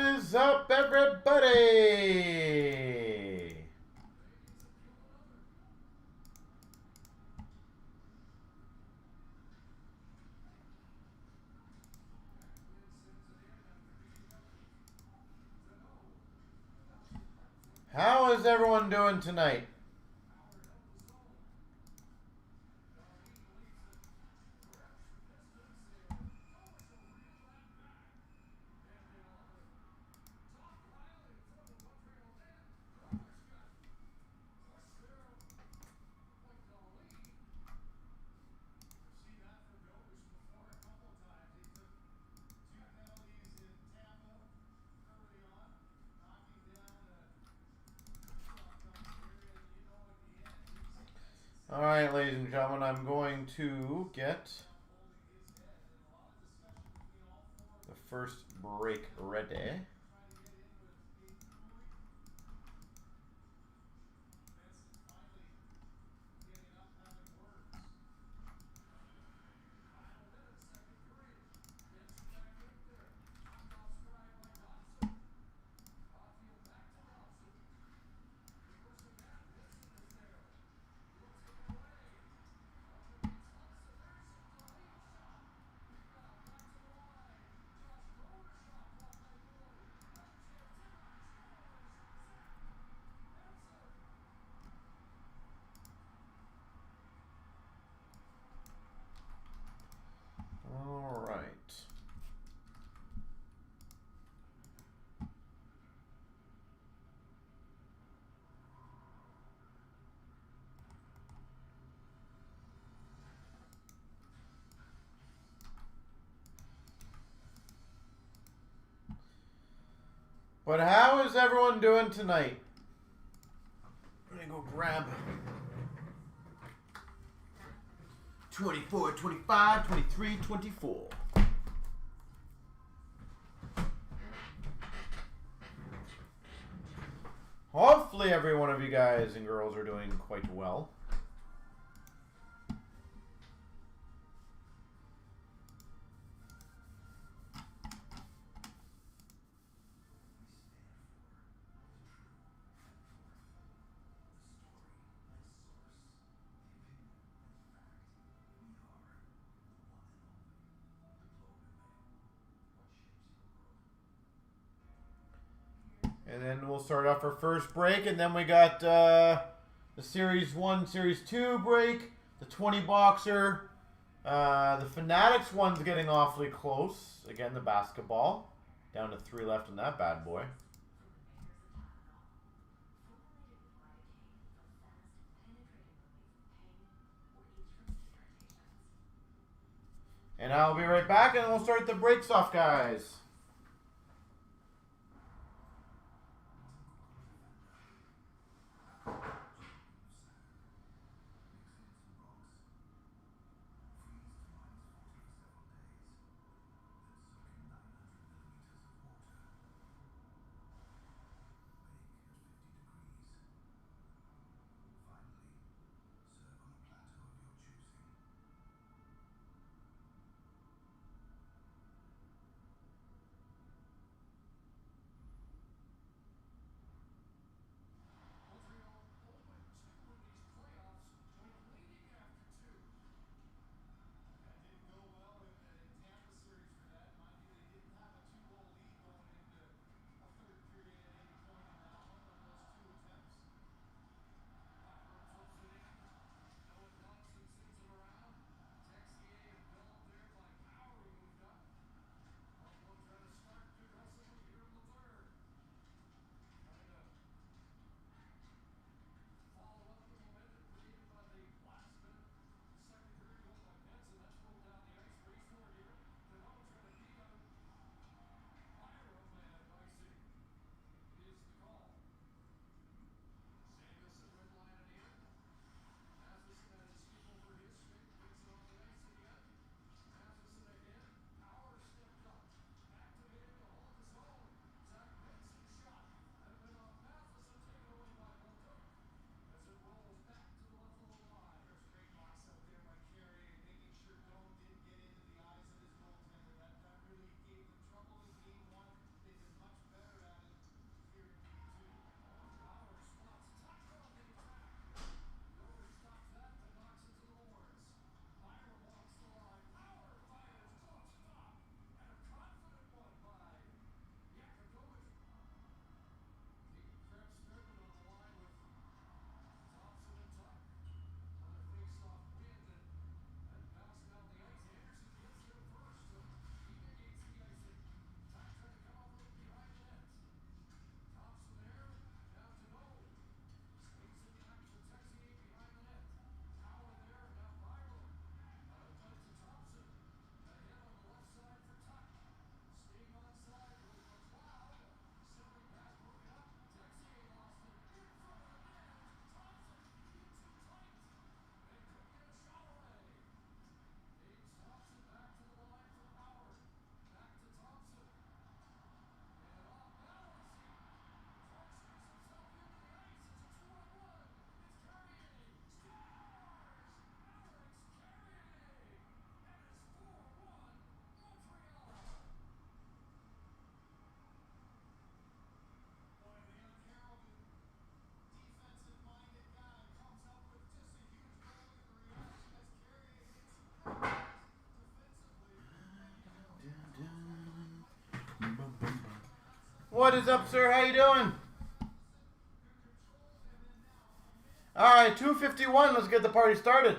is up, everybody? How is everyone doing tonight? All right, ladies and gentlemen, I'm going to get the first break ready. All right. But how is everyone doing tonight? I'm going to go grab 24, 25, 23, 24. Hopefully every one of you guys and girls are doing quite well. And then we'll start off our first break, and then we got the Series 1, Series 2 break, the 20 boxer. The Fanatics one's getting awfully close. Again, the basketball. Down to 3 left in that bad boy. And I'll be right back, and we'll start the breaks off, guys. What is up, sir? How you doing? All right, 251. Let's get the party started.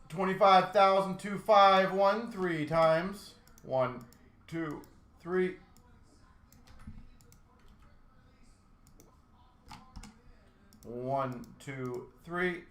25,251 3 times. 1, 2, 3. 1, 2, 3.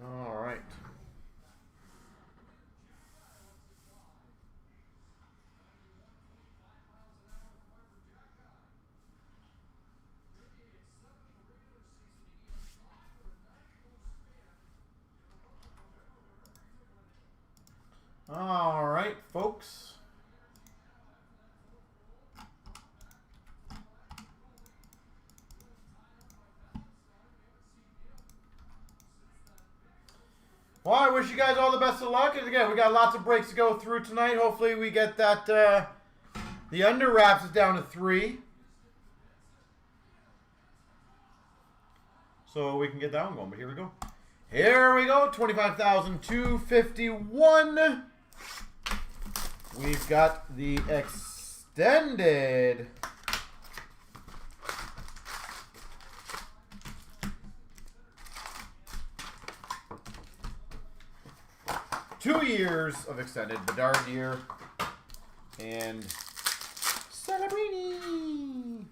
All right. All right, folks. Well, I wish you guys all the best of luck. And again, we got lots of breaks to go through tonight. Hopefully we get that, the under wraps is down to 3. So we can get that one going, but here we go. Here we go, 25,251. We've got the extended. Two years of extended Bedard year and Celebrini.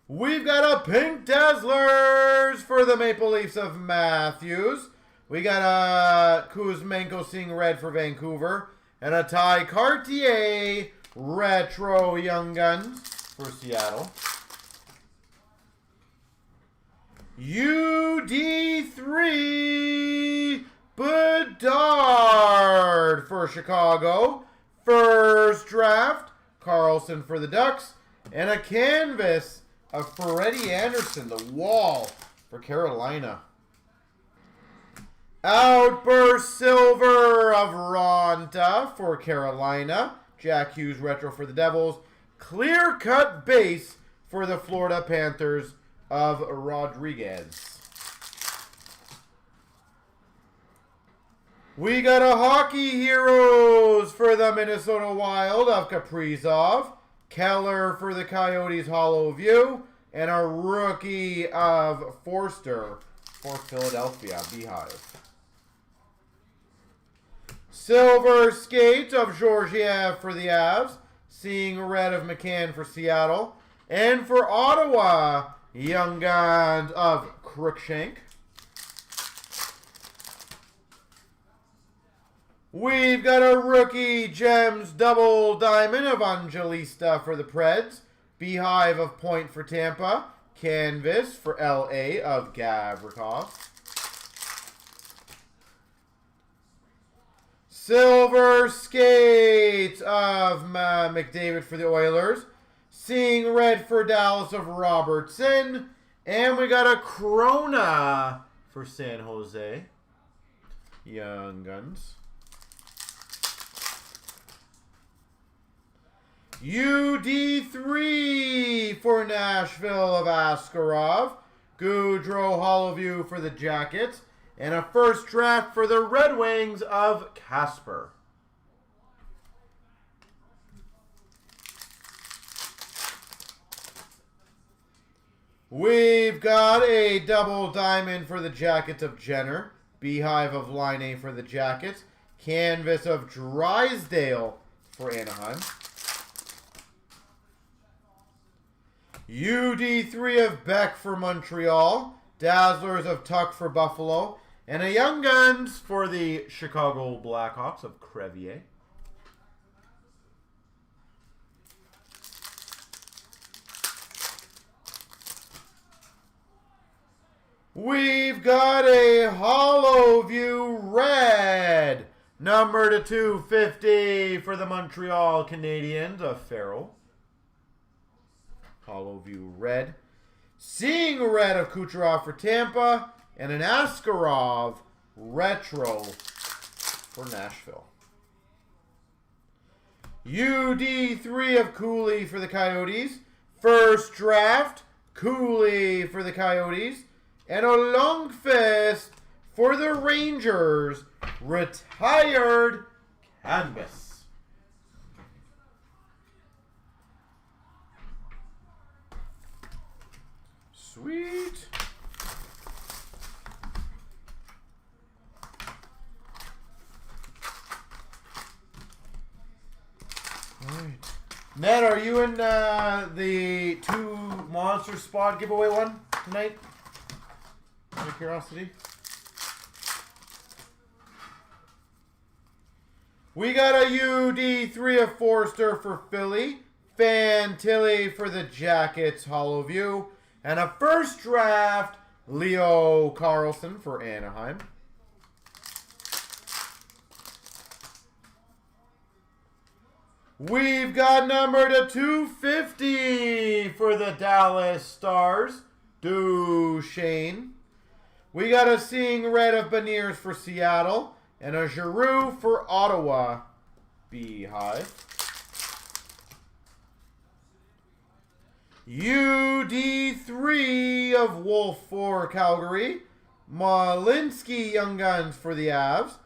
We've got a Pink Dazzlers for the Maple Leafs of Matthews. We got a Kuzmenko seeing red for Vancouver. And a Ty Cartier Retro Young Guns for Seattle. UD3 Bedard for Chicago. First draft, Carlson for the Ducks. And a canvas of Freddie Anderson, the wall for Carolina. Outburst silver of Ronta for Carolina. Jack Hughes retro for the Devils. Clear cut base for the Florida Panthers of Rodriguez. We got a Hockey Heroes for the Minnesota Wild of Kaprizov. Keller for the Coyotes Hollow View. And a rookie of Forster for Philadelphia Beehive. Silver skate of Georgiev for the Avs. Seeing red of McCann for Seattle. And for Ottawa, Young Guns of Cruikshank. We've got a rookie Gems double diamond of Angelista for the Preds. Beehive of Point for Tampa. Canvas for LA of Gavrikov. Silver skate of McDavid for the Oilers. Seeing red for Dallas of Robertson. And we got a Corona for San Jose. Young Guns. UD3 for Nashville of Askarov. Goudreau Hollowview for the Jackets. And a first draft for the Red Wings of Casper. We've got a double diamond for the Jackets of Jenner. Beehive of Line for the Jackets. Canvas of Drysdale for Anaheim. UD3 of Beck for Montreal. Dazzlers of Tuck for Buffalo. And a Young Guns for the Chicago Blackhawks of Crevier. We've got a Hollow View Red, number to 250 for the Montreal Canadiens of Farrell. Hollow View Red. Seeing Red of Kucherov for Tampa, and an Askarov Retro for Nashville. UD3 of Cooley for the Coyotes. First draft, Cooley for the Coyotes. And a Lundqvist for the Rangers. Retired canvas. Sweet. All right. Ned, are you in the 2 monster spot giveaway one tonight? Out of curiosity. We got a UD3 of Forster for Philly. Fantilli for the Jackets, Hollow View. And a first draft, Leo Carlson for Anaheim. We've got number to 250 for the Dallas Stars, Duchesne. We got a Seeing Red of Beniers for Seattle, and a Giroux for Ottawa, Beehive. UD3 of Wolf for Calgary, Malinsky Young Guns for the Avs,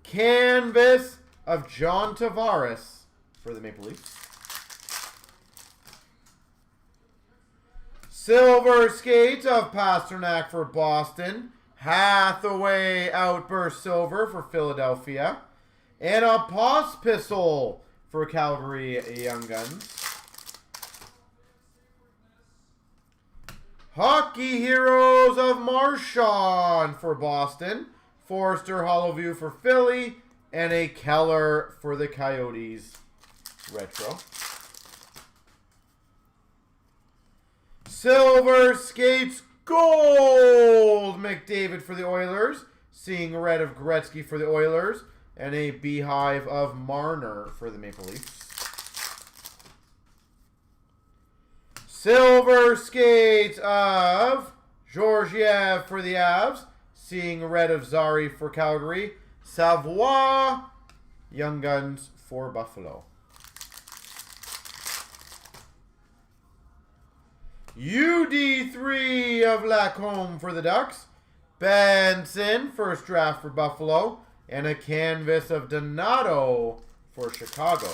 canvas of John Tavares for the Maple Leafs. Silver Skates of Pasternak for Boston. Hathaway Outburst Silver for Philadelphia. And a Pospisil for Calgary Young Guns. Hockey Heroes of Marchand for Boston. Forster Hollow View for Philly. And a Keller for the Coyotes Retro. Silver Skates Gold McDavid for the Oilers. Seeing Red of Gretzky for the Oilers. And a Beehive of Marner for the Maple Leafs. Silver Skates of Georgiev for the Avs. Seeing Red of Zari for Calgary. Savoie Young Guns for Buffalo. UD3 of Lacombe for the Ducks. Benson, first draft for Buffalo. And a canvas of Donato for Chicago.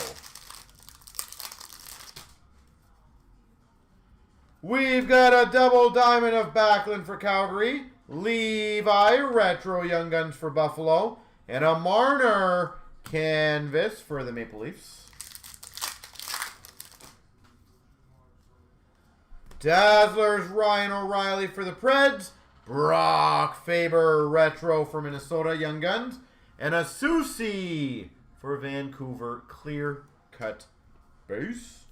We've got a double diamond of Backlund for Calgary. Levi, retro Young Guns for Buffalo. And a Marner canvas for the Maple Leafs. Dazzlers, Ryan O'Reilly for the Preds. Brock Faber, retro for Minnesota Young Guns. And a Susie for Vancouver, clear cut base.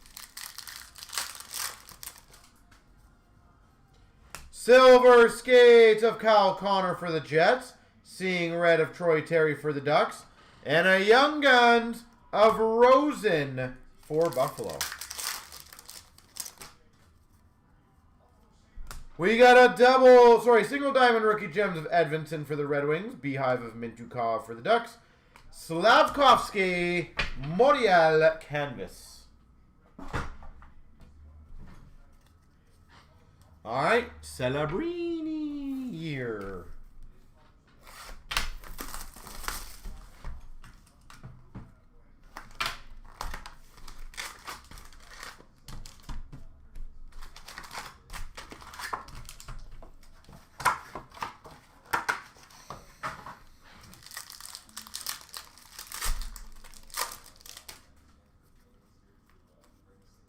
Silver Skates of Kyle Connor for the Jets. Seeing Red of Troy Terry for the Ducks. And a Young Guns of Rosen for Buffalo. We got a single diamond rookie gems of Edvinson for the Red Wings. Beehive of Mintukov for the Ducks. Slavkovsky, Morial canvas. All right, Celebrini year.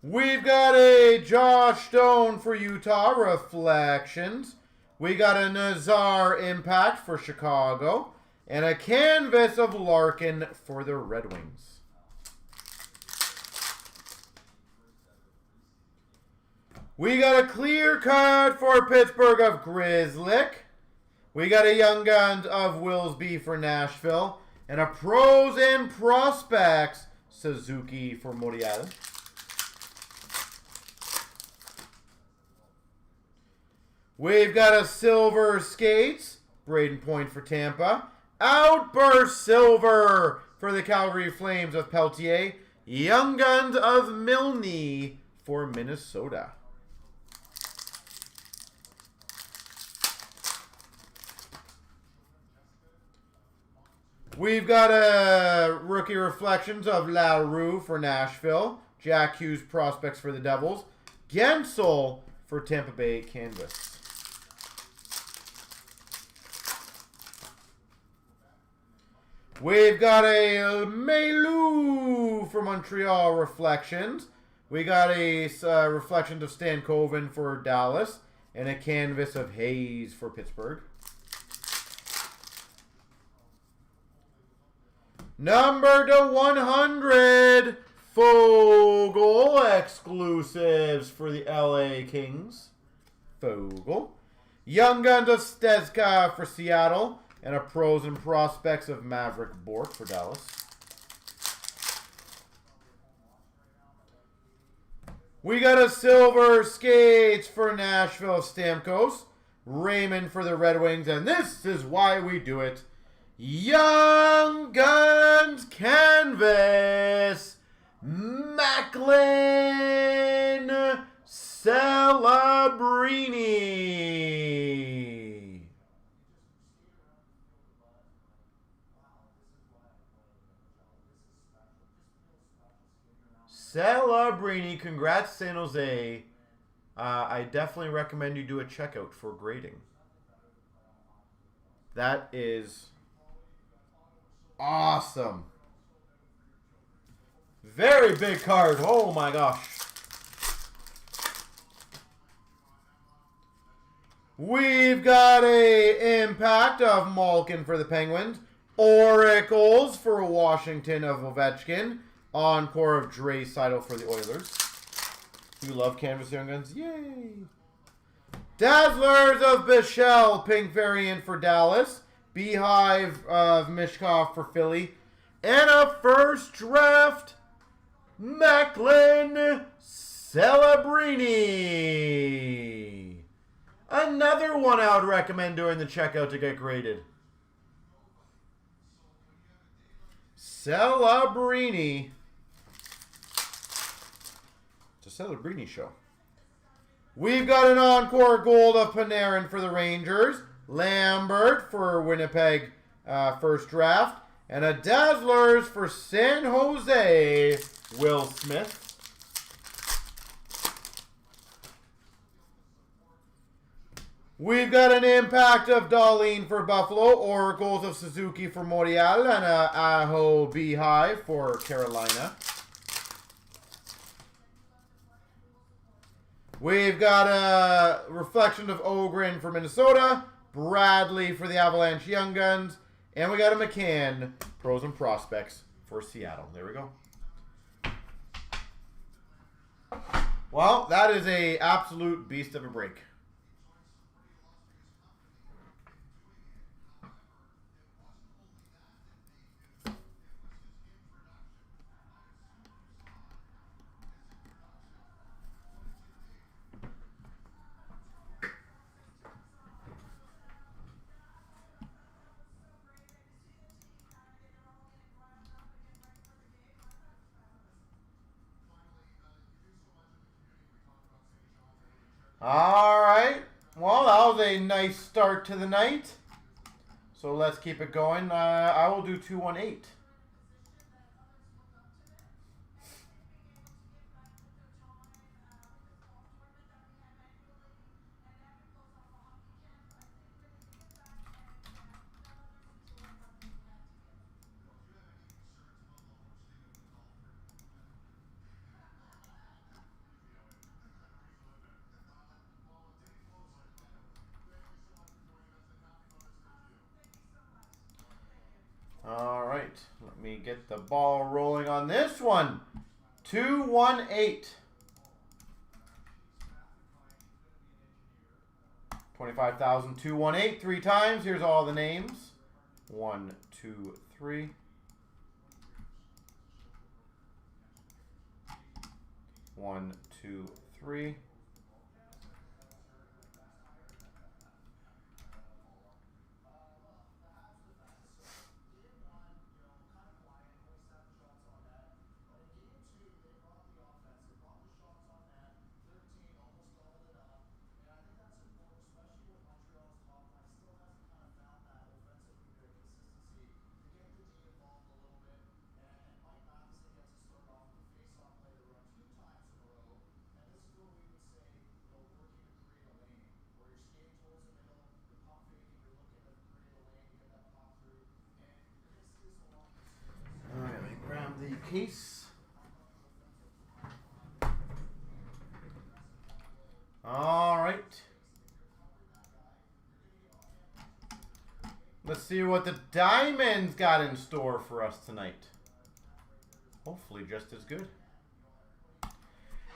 We've got a Josh Stone for Utah, Reflections. We got a Nazar Impact for Chicago. And a canvas of Larkin for the Red Wings. We got a clear cut for Pittsburgh of Grizzlick. We got a Young Guns of Willsby for Nashville. And a Pros and Prospects Suzuki for Morial. We've got a Silver Skates, Braden Point for Tampa. Outburst Silver for the Calgary Flames of Peltier. Young Guns of Milne for Minnesota. We've got a Rookie Reflections of LaRue for Nashville. Jack Hughes Prospects for the Devils. Gensel for Tampa Bay Canvas. We've got a Mailou for Montreal Reflections. We got a Reflections of Stan Coven for Dallas. And a canvas of Hayes for Pittsburgh. Number to 100, Fogle exclusives for the LA Kings. Fogle. Young Guns of Stezka for Seattle. And a Pros and Prospects of Maverick Bork for Dallas. We got a Silver Skates for Nashville Stamkos. Raymond for the Red Wings. And this is why we do it. Young Guns Canvas. Macklin Celebrini. Celebrini, congrats San Jose. I definitely recommend you do a checkout for grading. That is awesome. Very big card. Oh my gosh. We've got a Impact of Malkin for the Penguins. Oracles for Washington of Ovechkin. Encore of Draisaitl for the Oilers. You love Canvas Young Guns? Yay! Dazzlers of Bichelle, pink variant for Dallas. Beehive of Mishkov for Philly. And a first draft, Macklin Celebrini. Another one I would recommend doing the checkout to get graded. Celebrini. It's a Celebrini show. We've got an Encore Gold of Panarin for the Rangers. Lambert for Winnipeg first draft. And a Dazzlers for San Jose, Will Smith. We've got an Impact of Darlene for Buffalo. Oracles of Suzuki for Montreal. And a Aho Beehive for Carolina. We've got a Reflection of Ogren for Minnesota. Bradley for the Avalanche Young Guns. And we got a McCann, Pros and Prospects for Seattle. There we go. Well, that is an absolute beast of a break. All right. Well, that was a nice start to the night. So let's keep it going. I will do 218. All right, let me get the ball rolling on this one. 218. 25,218 3 times. Here's all the names. 1, 2, 3. 1, 2, 3. The case. All right. Let's see what the Diamonds got in store for us tonight. Hopefully just as good.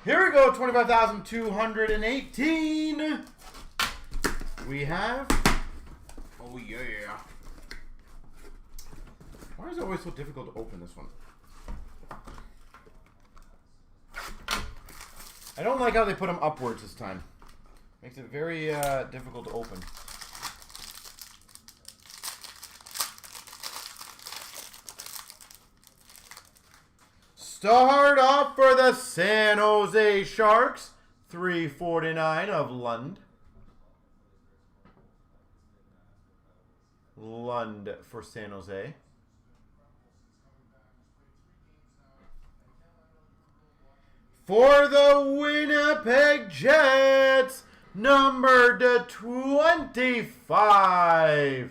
Here we go, 25,218. We have, oh yeah. Why is it always so difficult to open this one? I don't like how they put them upwards this time. Makes it very difficult to open. Start off for the San Jose Sharks, 349 of Lund. Lund for San Jose. For the Winnipeg Jets, number to 25,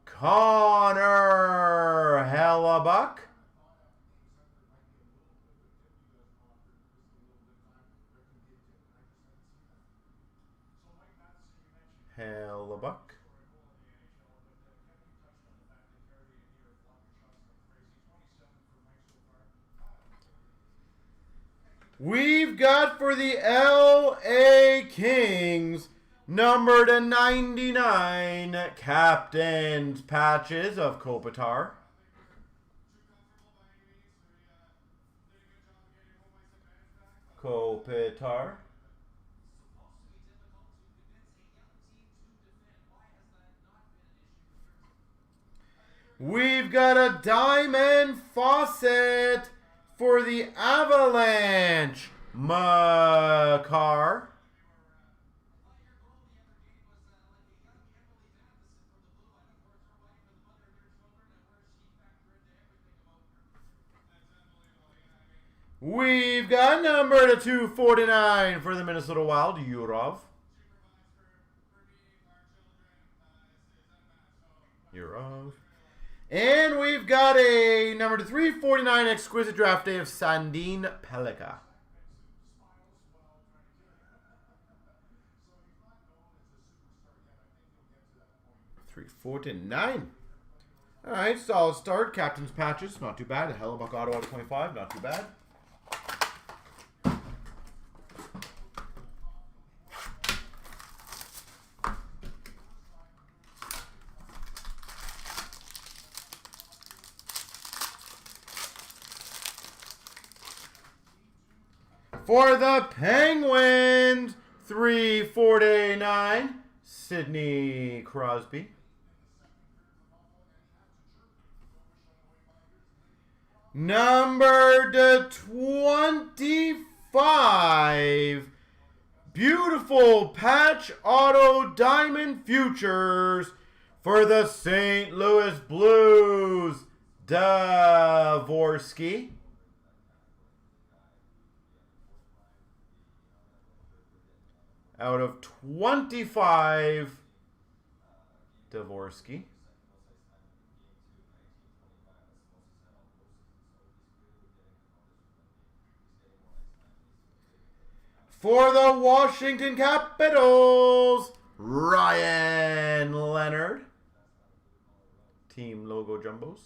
Connor Hellebuck. We've got for the LA Kings, number to 99, captain's patches of Kopitar. We've got a diamond faucet for the Avalanche, Makar. We've got number to 249 for the Minnesota Wild, Yurov. And we've got a number to 349 exquisite draft day of Sandin Pellikka. 349. All right, solid start. Captain's patches, not too bad. A Hellebuck auto out of 25, not too bad. For the Penguins, 349, Sidney Crosby. Number to 25, beautiful patch auto diamond futures for the St. Louis Blues, Dvorsky. Out of 25, Dvorsky. For the Washington Capitals, Ryan Leonard. Team logo jumbos.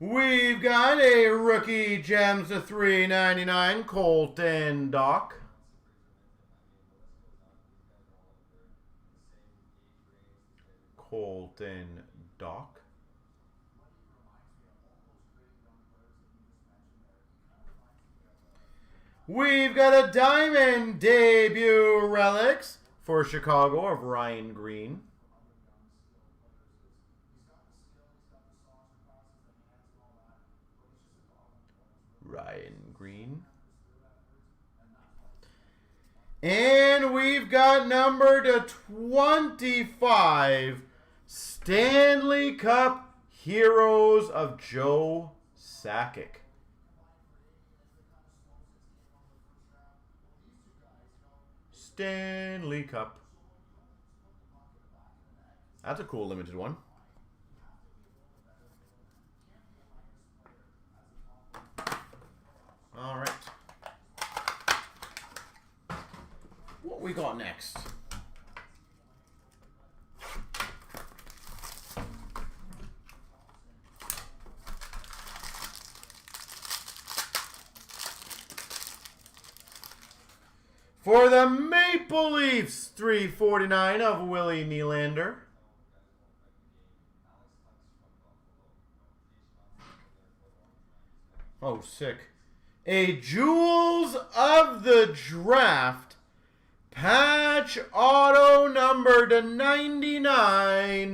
We've got a rookie gems to 399, Colton Doc. Colton Doc. We've got a diamond debut relics for Chicago of Ryan Green. Ryan Green. And we've got number to 25, Stanley Cup Heroes of Joe Sakic. Stanley Cup. That's a cool limited one. All right. What we got next? For the Maple Leafs, 349 of Willie Nylander. Oh, sick. A Jewels of the Draft patch auto number to 99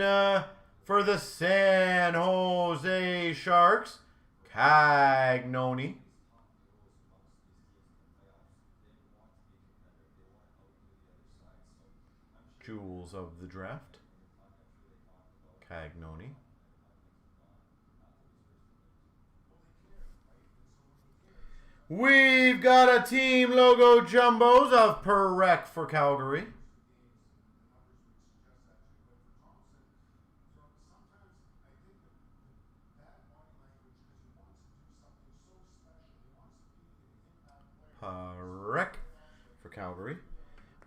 for the San Jose Sharks, Cagnoni. Jewels of the Draft, Cagnoni. We've got a team logo jumbos of Perrec for Calgary. Perrec for Calgary.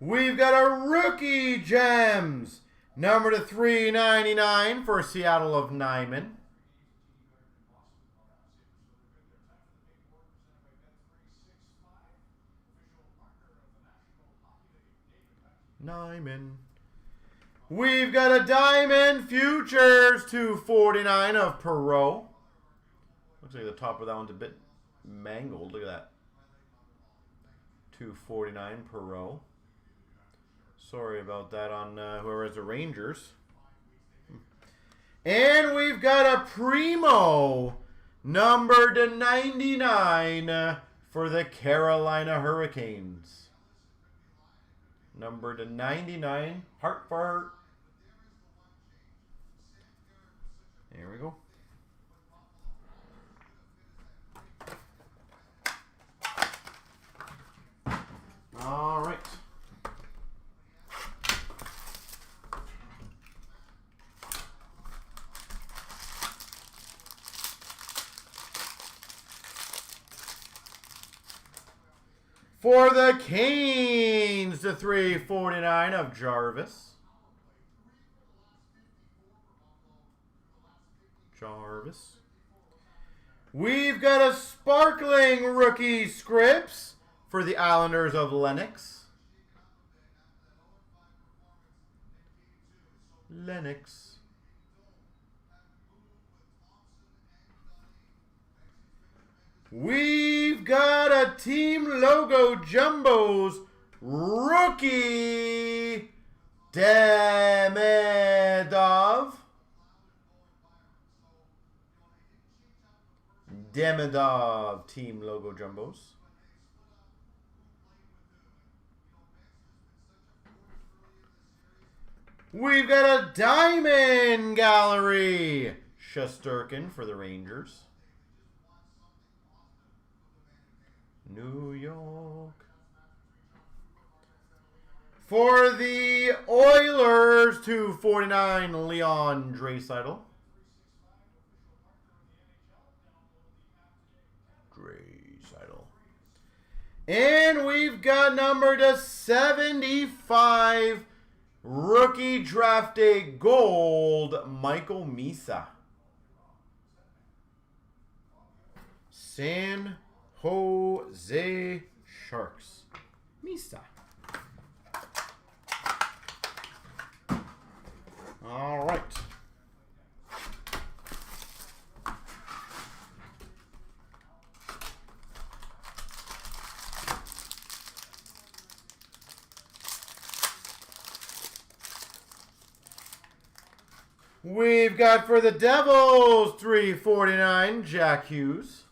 We've got a rookie gems, number to 399 for Seattle of Nyman. We've got a Diamond Futures 249 of Perot. Looks like the top of that one's a bit mangled. Look at that. 249 Perot. Sorry about that on whoever has the Rangers. And we've got a Primo number to 99 for the Carolina Hurricanes. Number to 99, heart for heart. There we go. All right. For the Canes, the 349 of Jarvis. We've got a sparkling rookie scripts for the Islanders of Lennox. We've got a team logo jumbos rookie Demidov. Team logo jumbos. We've got a Diamond Gallery Shesterkin for the Rangers. New York. For the Oilers, 249 Leon Draisaitl. And we've got number to 75 rookie draft day gold Michael Misa. San Jose Sharks. Misa. All right. We've got for the Devils, 349, Jack Hughes.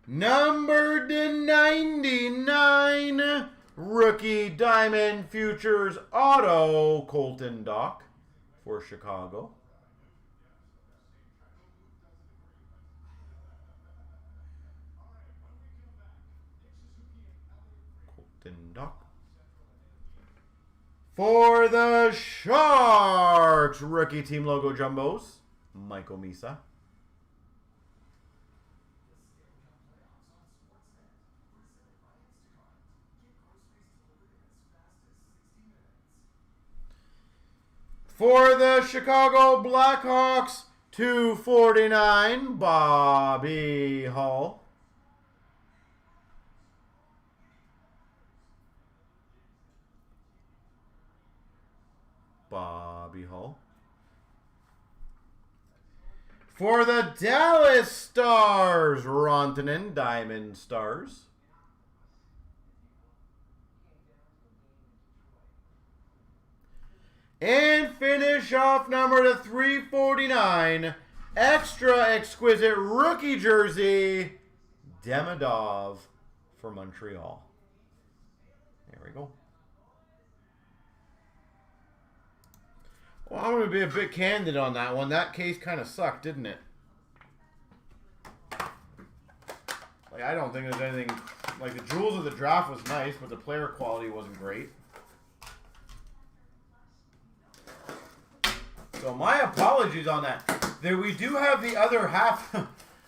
Number /99, rookie Diamond Futures Auto, Colton Dock for Chicago. Colton Dock. For the Sharks, rookie team logo jumbos, Michael Misa. For the Chicago Blackhawks, 249, Bobby Hull. Bobby Hull. For the Dallas Stars, Rantanen, Diamond Stars. And finish off number to 349, extra exquisite rookie jersey, Demidov for Montreal. There we go. Well, I'm going to be a bit candid on that one. That case kind of sucked, didn't it? Like, I don't think there's anything... Like, the Jewels of the Draft was nice, but the player quality wasn't great. So my apologies on that. There, we do have the other half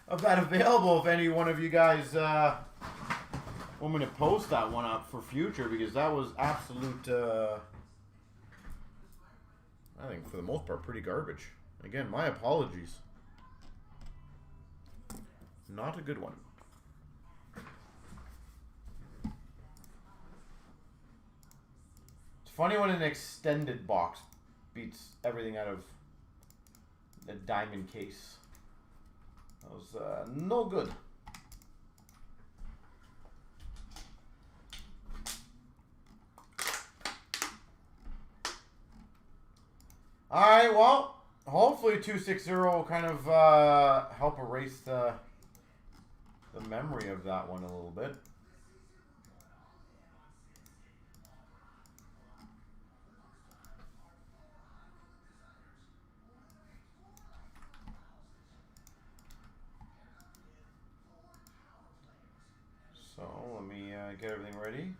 of that available if any one of you guys want me to post that one up for future, because that was absolute, I think for the most part, pretty garbage. Again, my apologies. Not a good one. It's funny when an extended box beats everything out of the diamond case. That was no good. All right, well, hopefully 260 will kind of help erase the memory of that one a little bit. So let me get everything ready.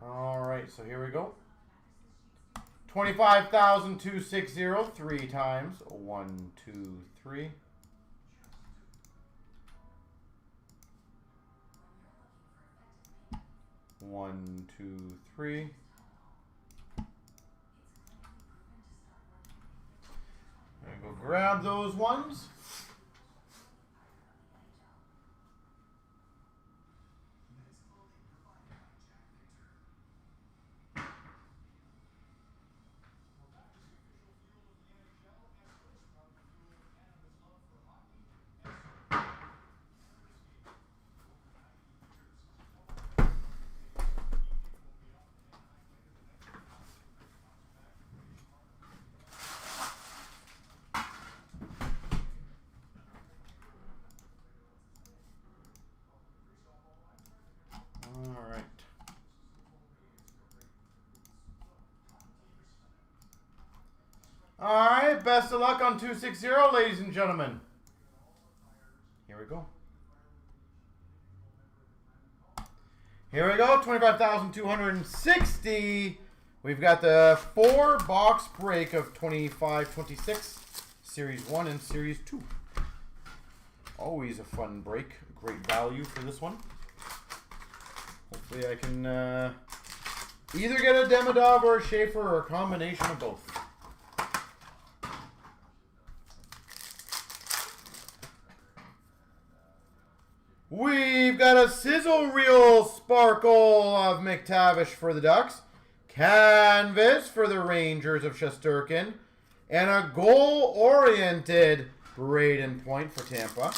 All right, so here we go. 25,260 3 times. 1, 2, 3. One, two, three. And go grab those ones. All right, best of luck on 260, ladies and gentlemen. Here we go. Here we go, 25,260. We've got the 4-box break of 25-26, Series 1 and Series 2. Always a fun break. Great value for this one. Hopefully I can either get a Demidov or a Schaefer or a combination of both. We've got a sizzle reel sparkle of McTavish for the Ducks. Canvas for the Rangers of Shesterkin. And a goal-oriented Braden Point for Tampa.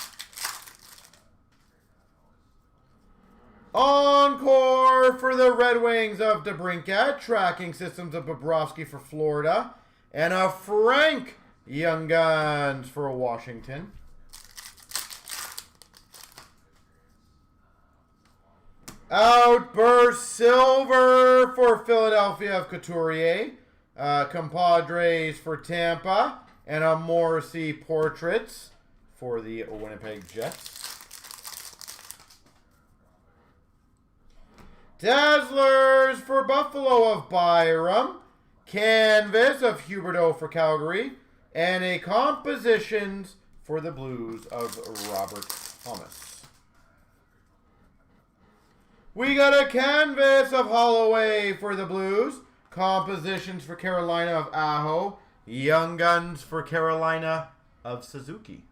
Encore for the Red Wings of DeBrincat. Tracking systems of Bobrovsky for Florida. And a Frank Young Guns for Washington. Outburst Silver for Philadelphia of Couturier. Compadres for Tampa. And a Morrissey Portraits for the Winnipeg Jets. Dazzlers for Buffalo of Byram. Canvas of Huberdeau for Calgary. And a Compositions for the Blues of Robert Thomas. We got a canvas of Holloway for the Blues. Compositions for Carolina of Aho. Young Guns for Carolina of Suzuki.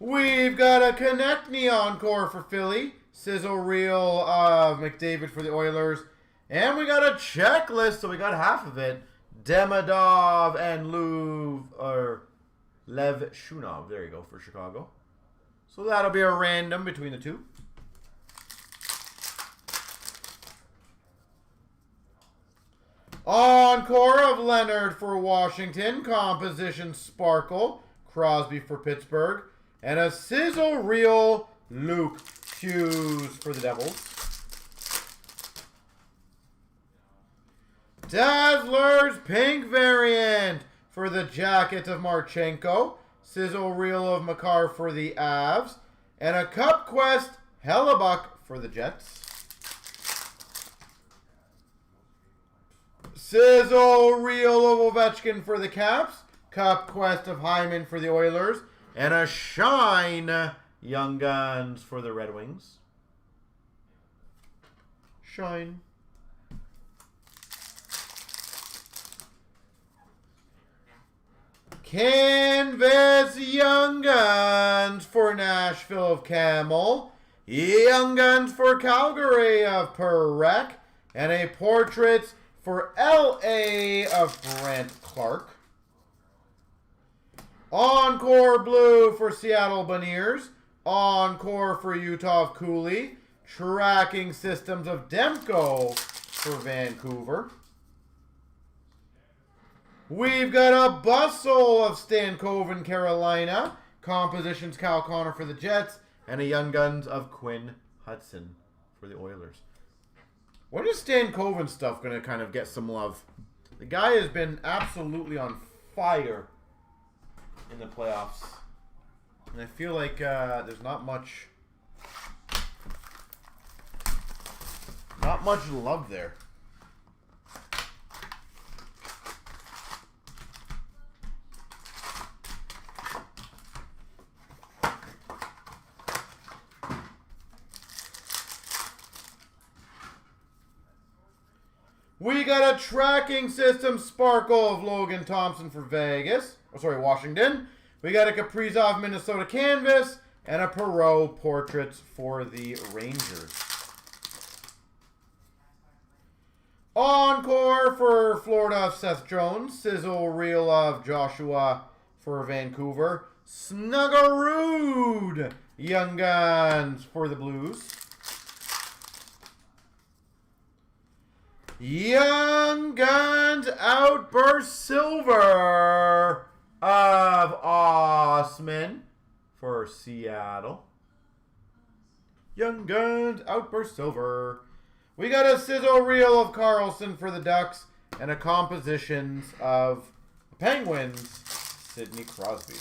We've got a Konechny Encore for Philly. Sizzle reel of McDavid for the Oilers. And we got a checklist, so we got half of it. Demidov and Lev Shunov. There you go for Chicago. So that'll be a random between the two. Encore of Leonard for Washington. Composition Sparkle. Crosby for Pittsburgh. And a sizzle reel Luke Hughes for the Devils. Dazzlers Pink Variant for the Jackets of Marchenko. Sizzle reel of Makar for the Avs. And a Cup Quest Hellebuck for the Jets. Sizzle reel of Ovechkin for the Caps. Cup Quest of Hyman for the Oilers. And a Shine Young Guns for the Red Wings. Shine. Canvas Young Guns for Nashville of Camel. Young Guns for Calgary of Perrek. And a Portraits for LA of Brent Clark. Encore Blue for Seattle Beniers. Encore for Utah of Cooley. Tracking Systems of Demko for Vancouver. We've got a Bustle of Stankoven, Carolina. Compositions Cal Connor for the Jets. And a Young Guns of Quinn Hudson for the Oilers. When is Stankoven stuff going to kind of get some love? The guy has been absolutely on fire in the playoffs. And I feel like there's not much love there. We got a Tracking System Sparkle of Logan Thompson for Vegas. Oh, sorry, Washington. We got a Kaprizov Minnesota Canvas and a Perot Portraits for the Rangers. Encore for Florida of Seth Jones. Sizzle reel of Joshua for Vancouver. Snuggarood Young Guns for the Blues. Young Guns Outburst Silver of Osman for Seattle. Young Guns Outburst Silver. We got a sizzle reel of Carlson for the Ducks and a compositions of Penguins, Sidney Crosby.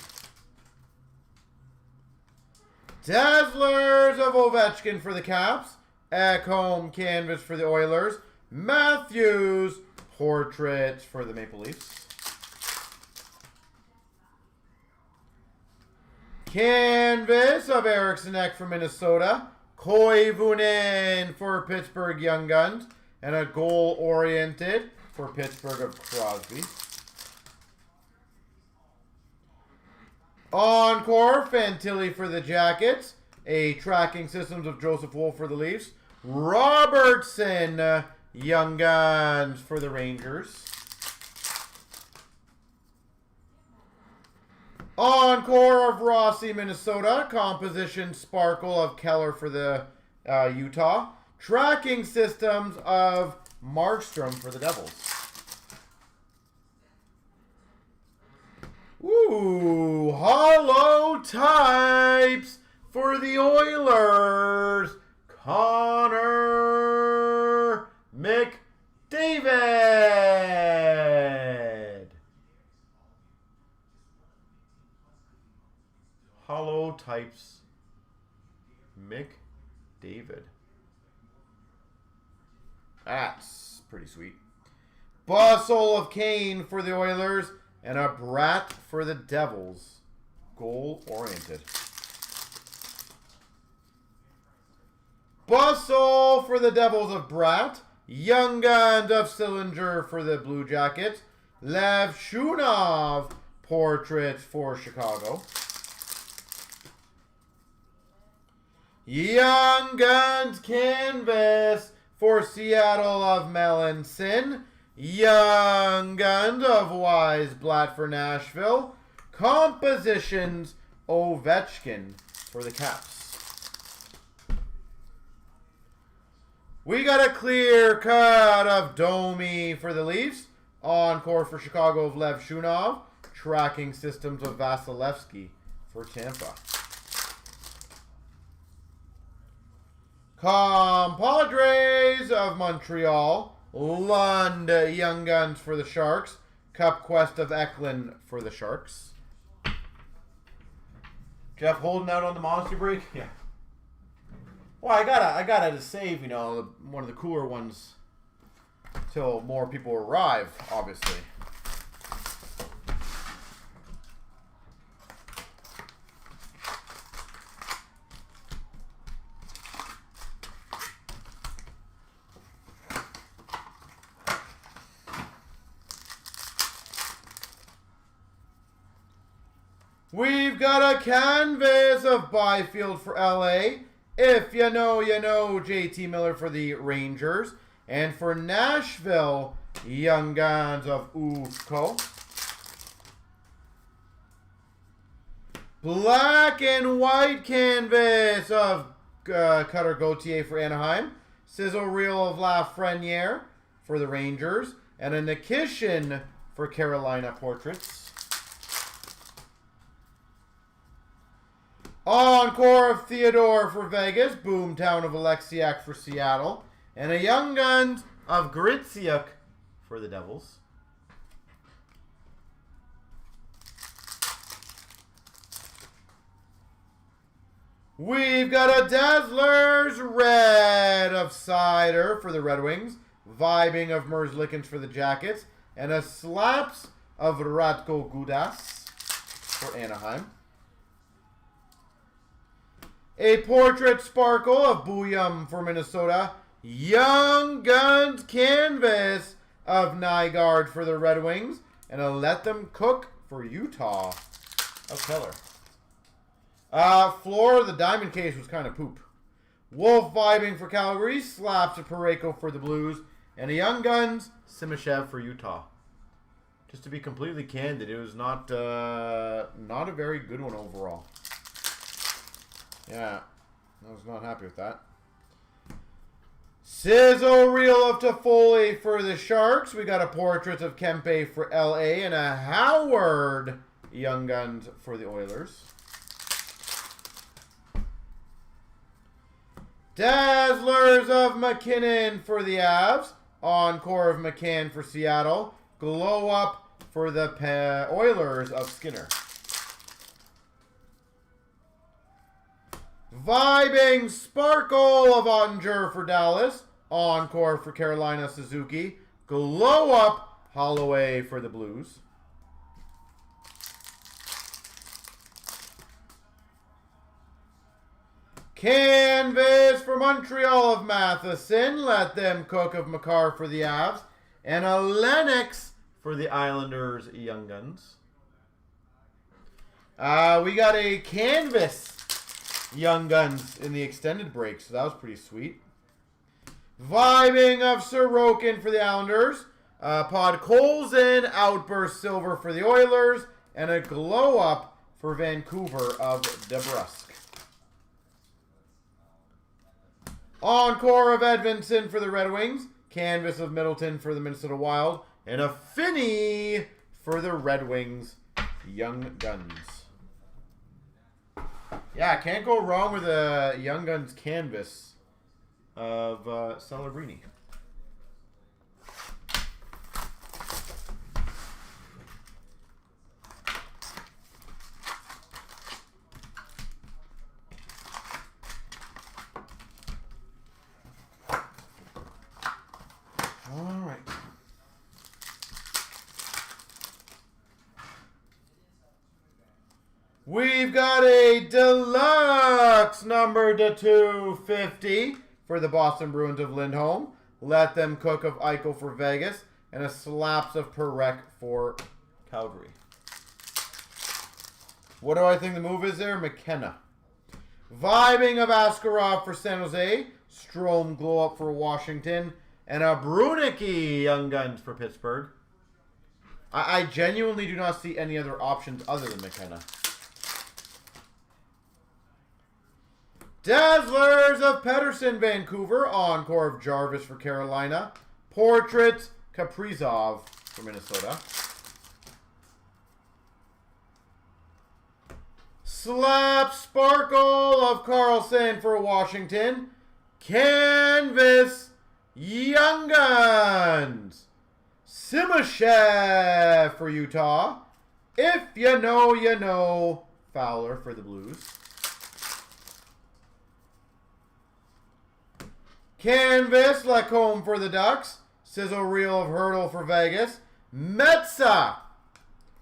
Dazzlers of Ovechkin for the Caps. Ekholm canvas for the Oilers. Matthews portrait for the Maple Leafs. Canvas of Eriksson Ek for Minnesota. Koivunen for Pittsburgh Young Guns. And a goal-oriented for Pittsburgh of Crosby. Encore Fantilli for the Jackets. A tracking systems of Joseph Wolf for the Leafs. Robertson Young Guns for the Rangers. Encore of Rossi, Minnesota. Composition Sparkle of Keller for the Utah. Tracking systems of Markstrom for the Devils. Ooh, hollow types for the Oilers. Connor McDavid. Hollow types McDavid. That's pretty sweet. Bustle of Kane for the Oilers. And a Brat for the Devils. Goal-oriented. Bustle for the Devils of Brat. Young Guns of Sillinger for the Blue Jackets. Lev Shunov portraits for Chicago. Young Guns canvas for Seattle of Melanson. Young Guns of Wise Blatt for Nashville. Compositions Ovechkin for the Caps. We got a clear cut of Domi for the Leafs. Encore for Chicago of Lev Shunov. Tracking systems of Vasilevsky for Tampa. Compadres of Montreal. Lund Young Guns for the Sharks. Cup Quest of Eklund for the Sharks. Jeff holding out on the monster break? Yeah. Well, I gotta save, you know, one of the cooler ones till more people arrive, obviously. We've got a canvas of Byfield for LA. If you know, you know. JT Miller for the Rangers. And for Nashville, Young Guns of Ufko. Black and white canvas of Cutter Gauthier for Anaheim. Sizzle reel of Lafreniere for the Rangers. And a Nikishin for Carolina portraits. Encore of Theodore for Vegas. Boomtown of Alexiak for Seattle. And a Young Guns of Gritziuk for the Devils. We've got a Dazzlers Red of Cider for the Red Wings. Vibing of Merzlikins for the Jackets. And a Slaps of Ratko Gudas for Anaheim. A Portrait Sparkle of Booyam for Minnesota. Young Guns canvas of Nygaard for the Red Wings. And a Let Them Cook for Utah of Keller. Floor, the diamond case was kind of poop. Wolf Vibing for Calgary. Slaps of Pareko for the Blues. And a Young Guns Simashev for Utah. Just to be completely candid, it was not a very good one overall. Yeah, I was not happy with that. Sizzle reel of Toffoli for the Sharks. We got a portrait of Kempe for LA and a Howard Young Guns for the Oilers. Dazzlers of McKinnon for the Avs. Encore of McCann for Seattle. Glow up for the Oilers of Skinner. Vibing Sparkle of Ottinger for Dallas. Encore for Carolina, Suzuki. Glow Up Holloway for the Blues. Canvas for Montreal of Matheson. Let them cook of Makar for the Avs. And a Lennox for the Islanders Young Guns. We got a Canvas Young Guns in the extended break, so that was pretty sweet. Vibing of Sorokin for the Islanders. Podkolzin Outburst Silver for the Oilers. And a Glow Up for Vancouver of DeBrusk. Encore of Edvinsson for the Red Wings. Canvas of Middleton for the Minnesota Wild. And a Finney for the Red Wings Young Guns. Yeah, can't go wrong with a Young Guns canvas of Celebrini. All right. We've got a deluxe number to 250 for the Boston Bruins of Lindholm. Let them cook of Eichel for Vegas. And a slaps of Perek for Calgary. What do I think the move is there? McKenna. Vibing of Askarov for San Jose. Strome Glow Up for Washington. And a Brunicki Young Guns for Pittsburgh. I genuinely do not see any other options other than McKenna. Dazzlers of Pettersson, Vancouver. Encore of Jarvis for Carolina. Portrait Kaprizov for Minnesota. Slap Sparkle of Carlson for Washington. Canvas Young Guns. Simashev for Utah. If you know, you know. Fowler for the Blues. Canvas Lacombe for the Ducks. Sizzle Reel of Hurdle for Vegas. Metsa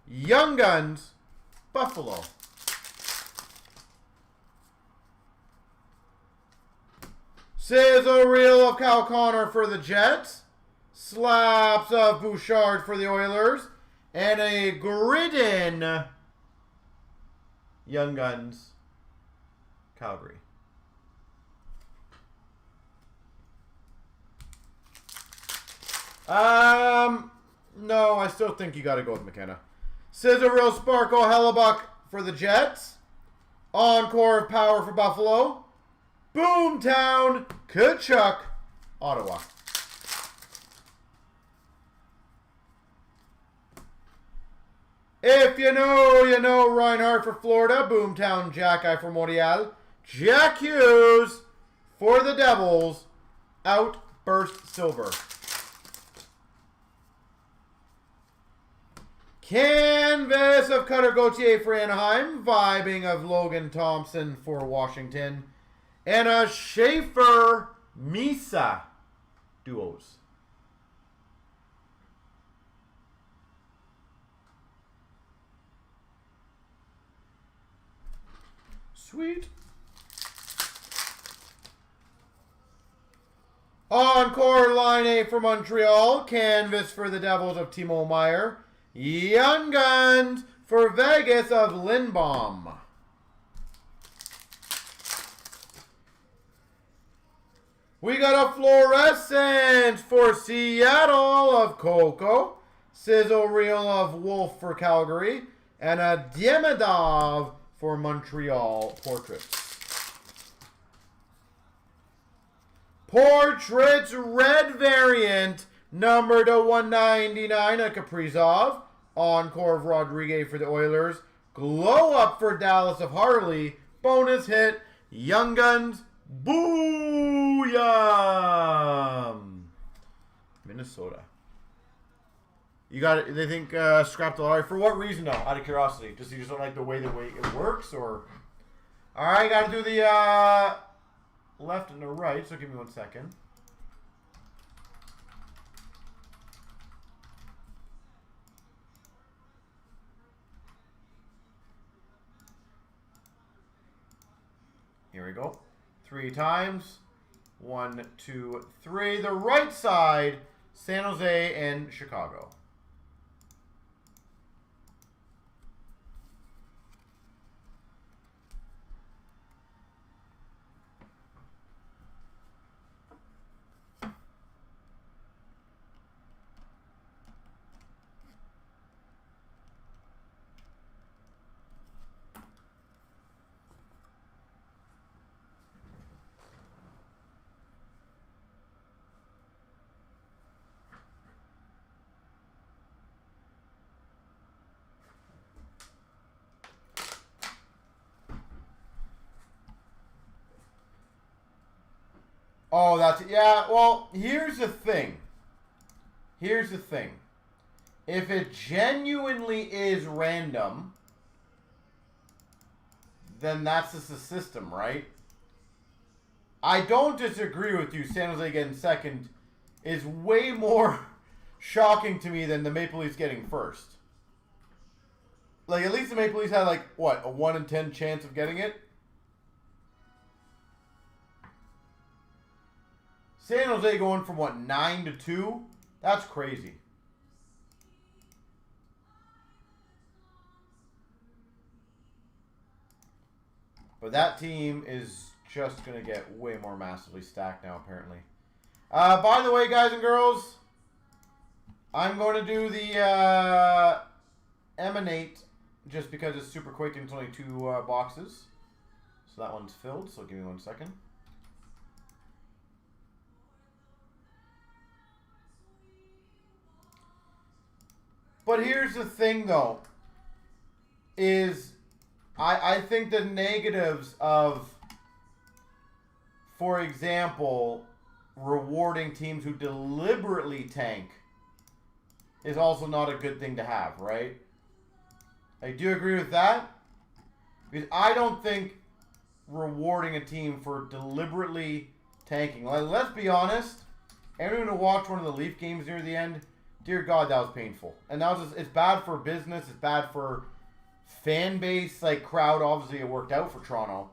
Young Guns Buffalo. Sizzle Reel of Cal Connor for the Jets. Slaps of Bouchard for the Oilers. And a Gridden Young Guns Calgary. No, I still think you got to go with McKenna. Scissor Reel Sparkle Hellebuck for the Jets. Encore of Power for Buffalo. Boomtown Kachuk, Ottawa. If you know, you know. Reinhardt for Florida. Boomtown Jack-Eye for Montreal. Jack Hughes for the Devils. Outburst Silver. Canvas of Cutter Gauthier for Anaheim. Vibing of Logan Thompson for Washington. And a Schaefer Misa duos. Sweet. Encore Line A for Montreal. Canvas for the Devils of Timo Meier. Young Guns for Vegas of Lindbaum. We got a Fluorescence for Seattle of Coco. Sizzle Reel of Wolf for Calgary. And a Demidov for Montreal Portraits. Portraits red variant. Number to 199 of Kaprizov. Encore of Rodriguez for the Oilers. Glow Up for Dallas of Harley. Bonus hit. Young Guns. Booyah! Minnesota. You got it. They think scrap the lottery. For what reason, though? Out of curiosity. Just you just don't like the way it works, or? All right, got to do the left and the right. So give me 1 second. Here we go. 3 times. 1, 2, 3. The right side, San Jose and Chicago. Oh, that's it. Yeah, well, here's the thing. Here's the thing. If it genuinely is random, then that's just the system, right? I don't disagree with you. San Jose getting second is way more shocking to me than the Maple Leafs getting first. Like, at least the Maple Leafs had, like, what, a 1 in 10 chance of getting it? San Jose going from, what, 9 to 2? That's crazy. But that team is just going to get way more massively stacked now, apparently. By the way, guys and girls, I'm going to do the Emanate just because it's super quick and it's only 2 boxes. So that one's filled, so give me 1 second. But here's the thing, though, is I think the negatives of, for example, rewarding teams who deliberately tank is also not a good thing to have, right? I do agree with that. Because I don't think rewarding a team for deliberately tanking. Let's be honest. Everyone who watched one of the Leaf games near the end, dear God, that was painful. And that was just, it's bad for business. It's bad for fan base, like crowd. Obviously, it worked out for Toronto.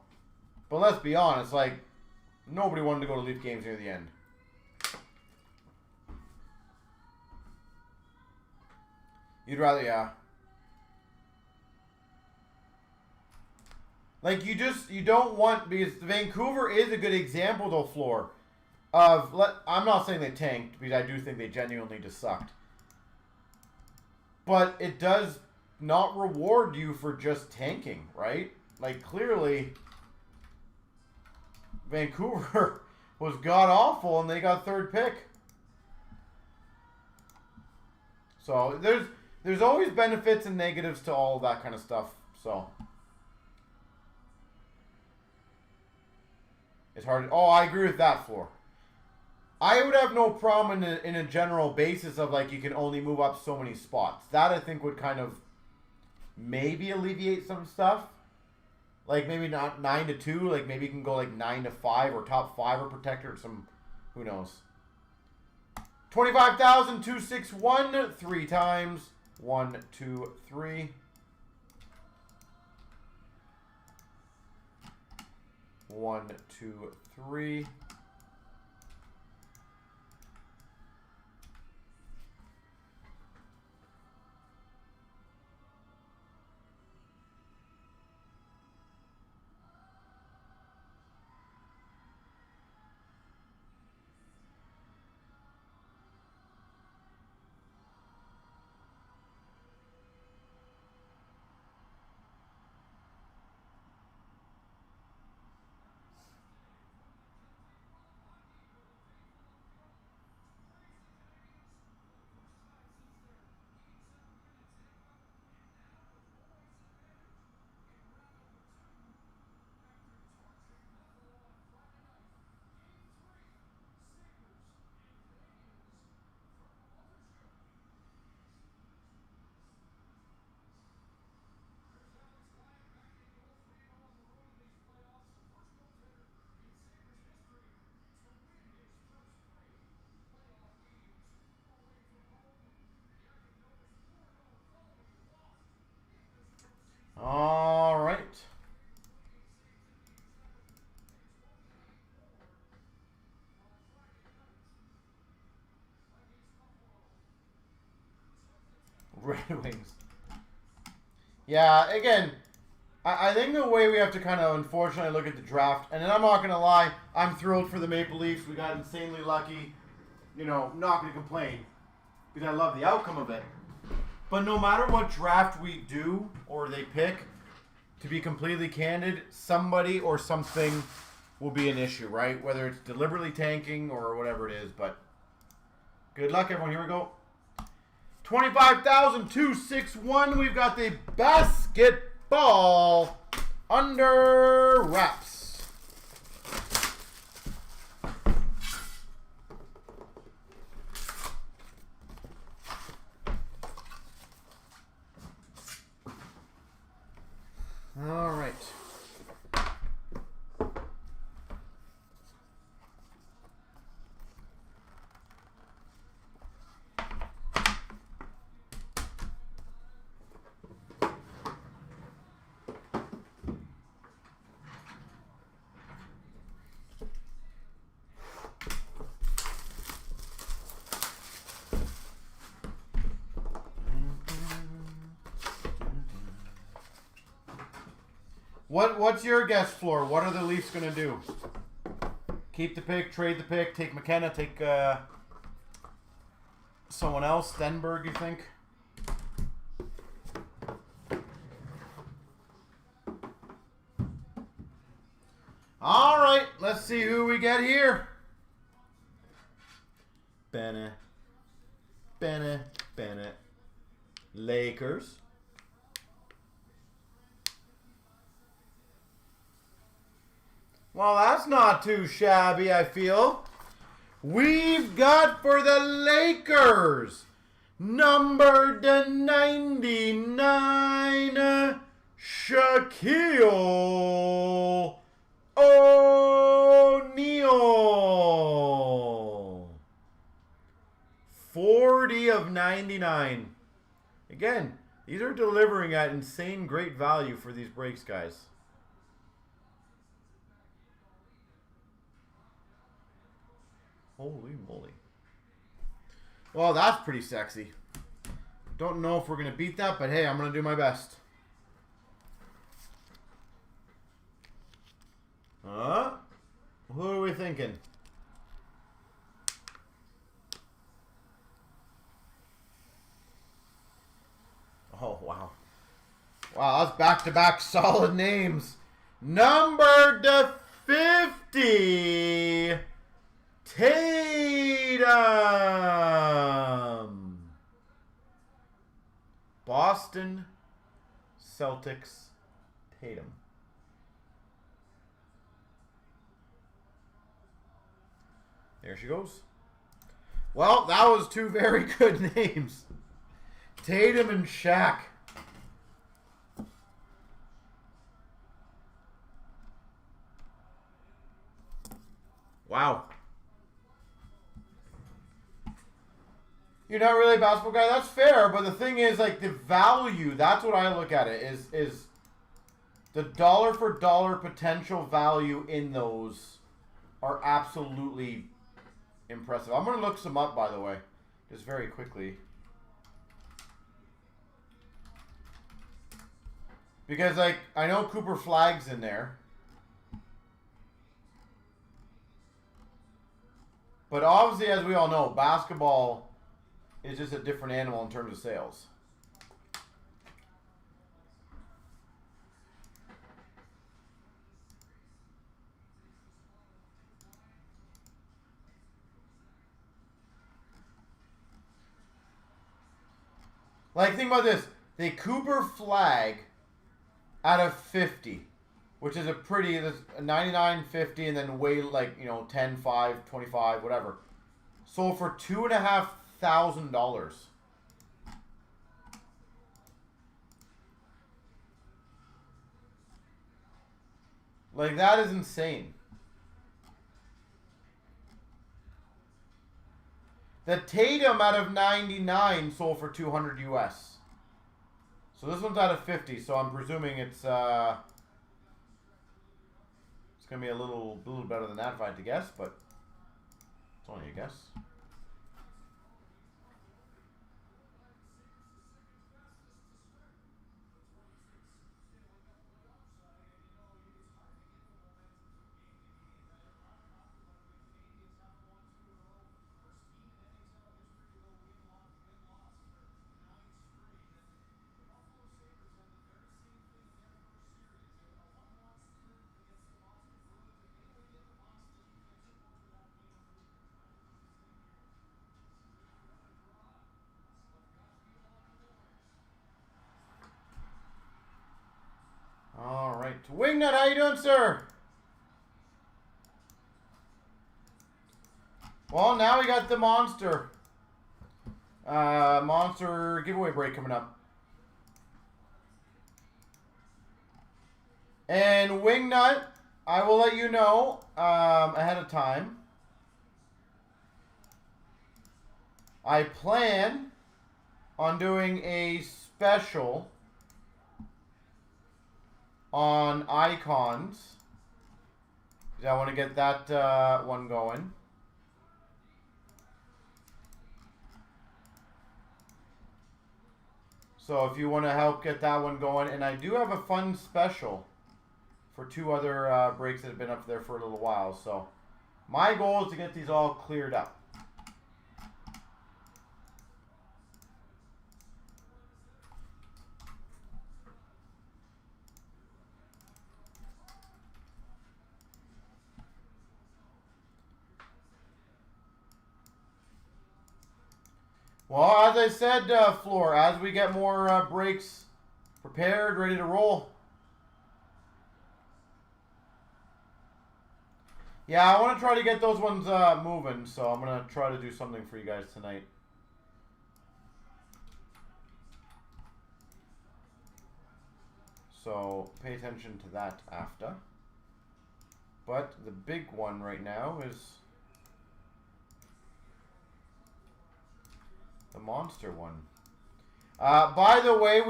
But let's be honest, like, nobody wanted to go to Leaf games near the end. You'd rather, yeah. Like, you don't want, because Vancouver is a good example, though, Floor, of, I'm not saying they tanked, because I do think they genuinely just sucked. But it does not reward you for just tanking, right? Like, clearly, Vancouver was god-awful, and they got 3rd pick. So, there's always benefits and negatives to all of that kind of stuff, so. It's hard. Oh, I agree with that, Floor. I would have no problem in a general basis of, like, you can only move up so many spots. That, I think, would kind of maybe alleviate some stuff. Like, maybe not 9 to 2. Like, maybe you can go, like, 9 to 5 or top 5 or protector or some, who knows. 25,261 3 times. 1, 2, 3. 1, 2, 3. Red Wings. Yeah, again, I think the way we have to kind of unfortunately look at the draft, and then I'm not going to lie, I'm thrilled for the Maple Leafs. We got insanely lucky. You know, not going to complain because I love the outcome of it. But no matter what draft we do or they pick, to be completely candid, somebody or something will be an issue, right? Whether it's deliberately tanking or whatever it is. But good luck, everyone. Here we go. 25,261. We've got the basketball under wraps. All right. What's your guess, Floor? What are the Leafs going to do? Keep the pick, trade the pick, take McKenna, take someone else, Stenberg, you think? All right, let's see who we get here. Bennett. Lakers. Well, that's not too shabby, I feel. We've got for the Lakers, number /99, Shaquille O'Neal. 40 of 99. Again, these are delivering at insane great value for these breaks, guys. Holy moly. Well, that's pretty sexy. Don't know if we're going to beat that, but hey, I'm going to do my best. Who are we thinking? Oh, wow. Wow, that's back-to-back solid names. Number /50. Tatum. Boston Celtics Tatum. There she goes. Well, that was two very good names. Tatum and Shaq. Wow. You're not really a basketball guy. That's fair, but the thing is, like, the value, that's what I look at it, is the dollar for dollar potential value in those are absolutely impressive. I'm going to look some up, by the way, just very quickly. Because, like, I know Cooper Flag's in there. But obviously, as we all know, basketball is just a different animal in terms of sales. Like, think about this. The Cooper Flag out of 50, which is a pretty, a 99, 50, and then way, like, you know, 10, 5, 25, whatever. Sold for $2,500. Like, that is insane. The Tatum out of 99 sold for $200 US. So this one's out of 50, so I'm presuming it's gonna be a little better than that if I had to guess, but it's only a guess. Wingnut, how you doing, sir? Well, now we got the monster. Monster giveaway break coming up. And Wingnut, I will let you know ahead of time. I plan on doing a special on icons. I want to get that one going. So if you want to help get that one going, and I do have a fun special for 2 other breaks that have been up there for a little while. So my goal is to get these all cleared up. Well, as I said, Floor, as we get more breaks prepared, ready to roll. Yeah, I want to try to get those ones moving, so I'm going to try to do something for you guys tonight. So pay attention to that after. But the big one right now is the monster one. By the way,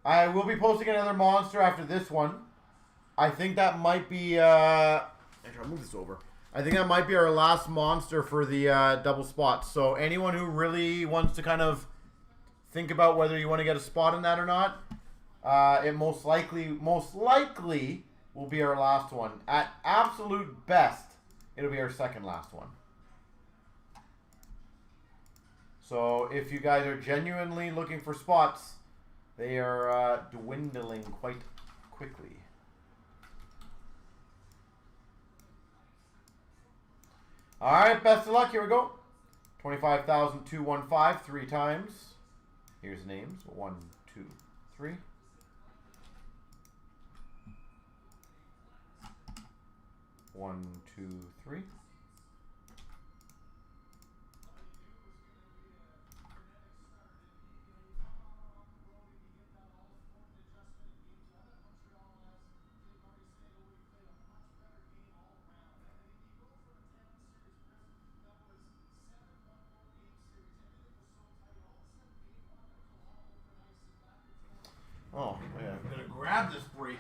I will be posting another monster after this one. I think that might be, actually, I'll move this over. I think that might be our last monster for the double spots. So anyone who really wants to kind of think about whether you want to get a spot in that or not, it most likely will be our last one. At absolute best, it'll be our second last one. So if you guys are genuinely looking for spots, they are dwindling quite quickly. All right, best of luck. Here we go. 25,215 3 times. Here's names. 1, 2, 3. 1, 2, 3. Oh, yeah, I'm gonna grab this break.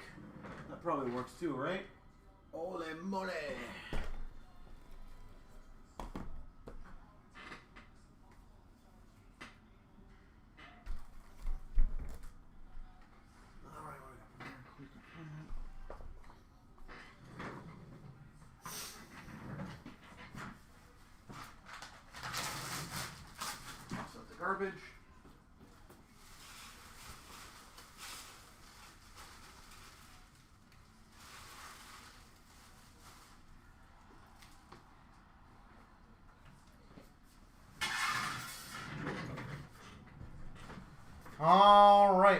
That probably works too, right? Ole mole! Offset the garbage. All right.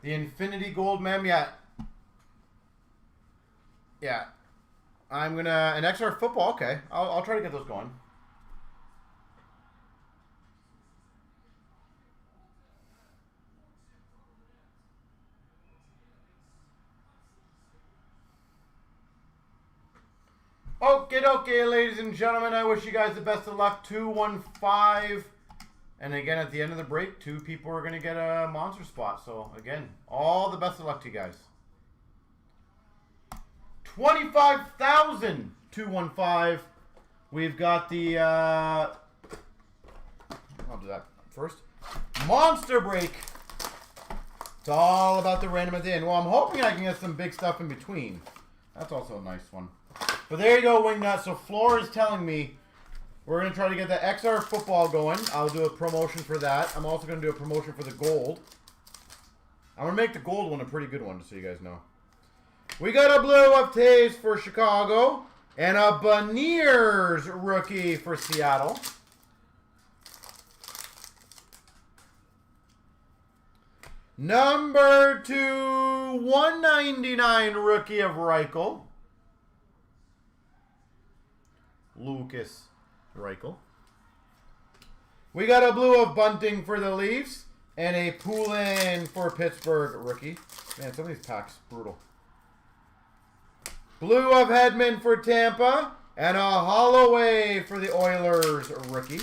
The Infinity Gold Mem, yeah. Yeah. I'm gonna, an XR football, okay. I'll try to get those going. Okay, ladies and gentlemen, I wish you guys the best of luck. 215. And again, at the end of the break, 2 people are going to get a monster spot. So, again, all the best of luck to you guys. 25,215. We've got the, I'll do that first. Monster break. It's all about the random at the end. Well, I'm hoping I can get some big stuff in between. That's also a nice one. But there you go, Wingnut. So Floor is telling me we're going to try to get the XR football going. I'll do a promotion for that. I'm also going to do a promotion for the gold. I'm going to make the gold one a pretty good one, just so you guys know. We got a blue of Taves for Chicago. And a Beniers rookie for Seattle. Number 2/199 rookie of Reichel. Lucas Reichel. We got a blue of Bunting for the Leafs. And a Poulin for Pittsburgh rookie. Man, some of these packs, brutal. Blue of Hedman for Tampa. And a Holloway for the Oilers rookie.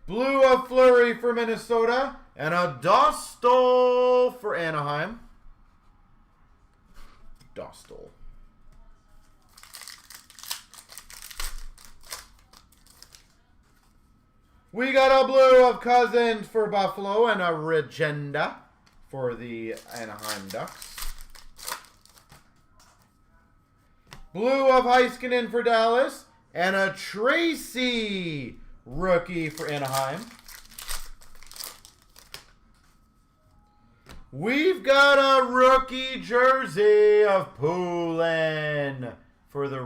Blue of Fleury for Minnesota. And a Dostal for Anaheim. Dostal. We got a blue of Cousins for Buffalo and a Regenda for the Anaheim Ducks. Blue of Heiskanen for Dallas and a Tracy rookie for Anaheim. We've got a rookie jersey of Poulin for the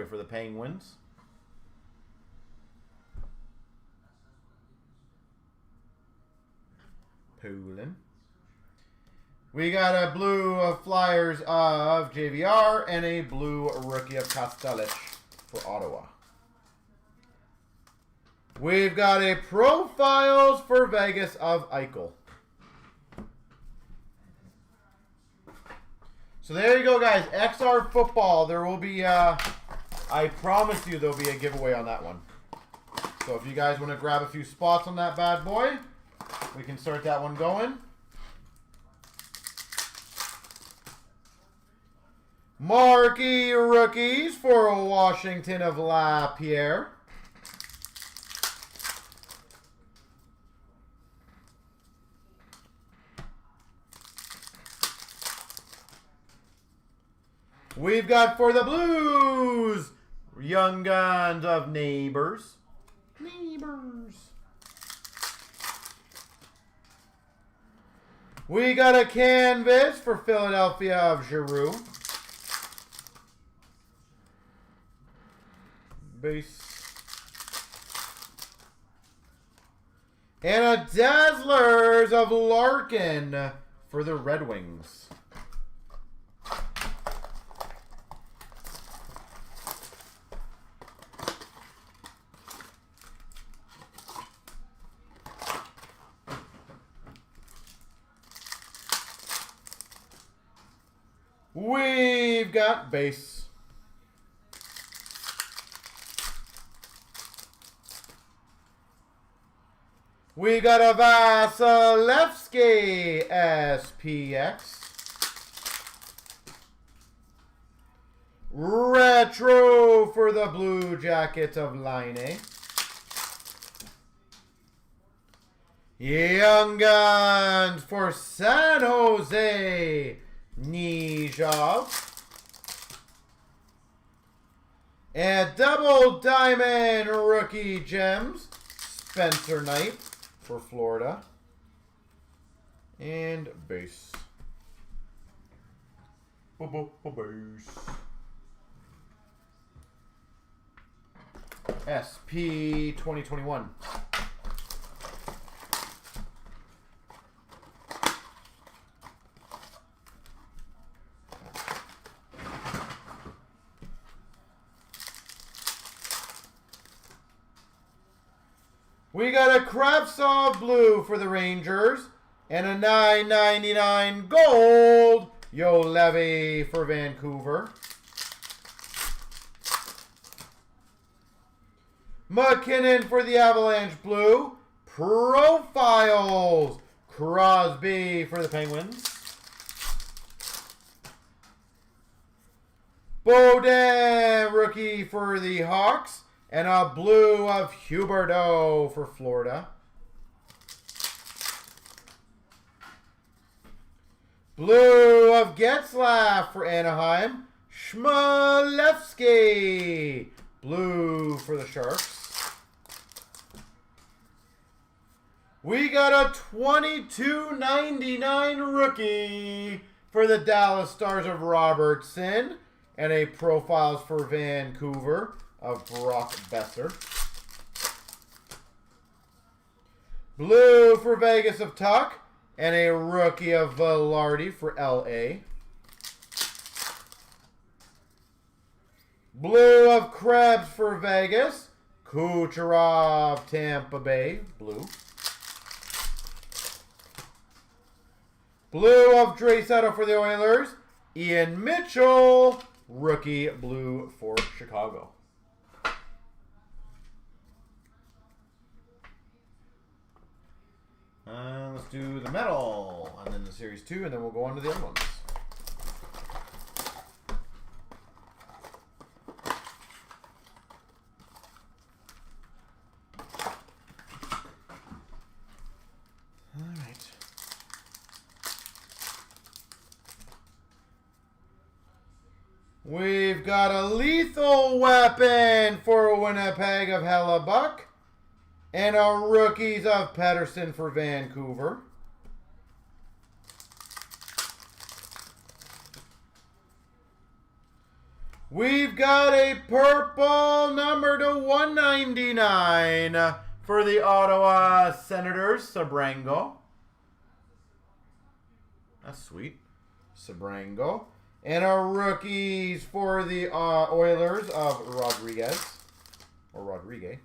for the Penguins. Poulin. We got a blue of Flyers of JVR and a blue rookie of Kastelich for Ottawa. We've got a profiles for Vegas of Eichel. So there you go, guys. XR Football. There will be, I promise you there'll be a giveaway on that one. So if you guys want to grab a few spots on that bad boy, we can start that one going. Marquee rookies for Washington of LaPierre. We've got for the Blues, Young Guns of Neighbors. We got a canvas for Philadelphia of Giroux. Base. And a Dazzlers of Larkin for the Red Wings. We've got base. We got a Vasilevsky SPX. Retro for the Blue Jackets of Line. Young Guns for San Jose, Nijov. And double diamond rookie gems, Spencer Knight for Florida. And base. Base. SP 2021. We got a Kravtsov blue for the Rangers and a $9.99 gold Yo Levy for Vancouver. McKinnon for the Avalanche blue. Profiles Crosby for the Penguins. Beaudin rookie for the Hawks. And a blue of Huberdeau for Florida. Blue of Getzlaf for Anaheim. We got a $22.99 rookie for the Dallas Stars of Robertson. And a Profiles for Vancouver of Brock Besser. Blue for Vegas of Tuck. And a rookie of Velarde for LA. Blue of Krebs for Vegas. Kucherov, Tampa Bay, blue. Blue of Draisaitl for the Oilers. Ian Mitchell, rookie blue for Chicago. Let's do the metal, and then the Series 2, and then we'll go on to the other ones. We've got a lethal weapon for Winnipeg of Hellebuck. And our rookies of Pettersson for Vancouver. We've got a purple number to 199 for the Ottawa Senators, Sabrango. That's sweet. Sabrango. And our rookies for the Oilers of Rodriguez. Or Rodriguez.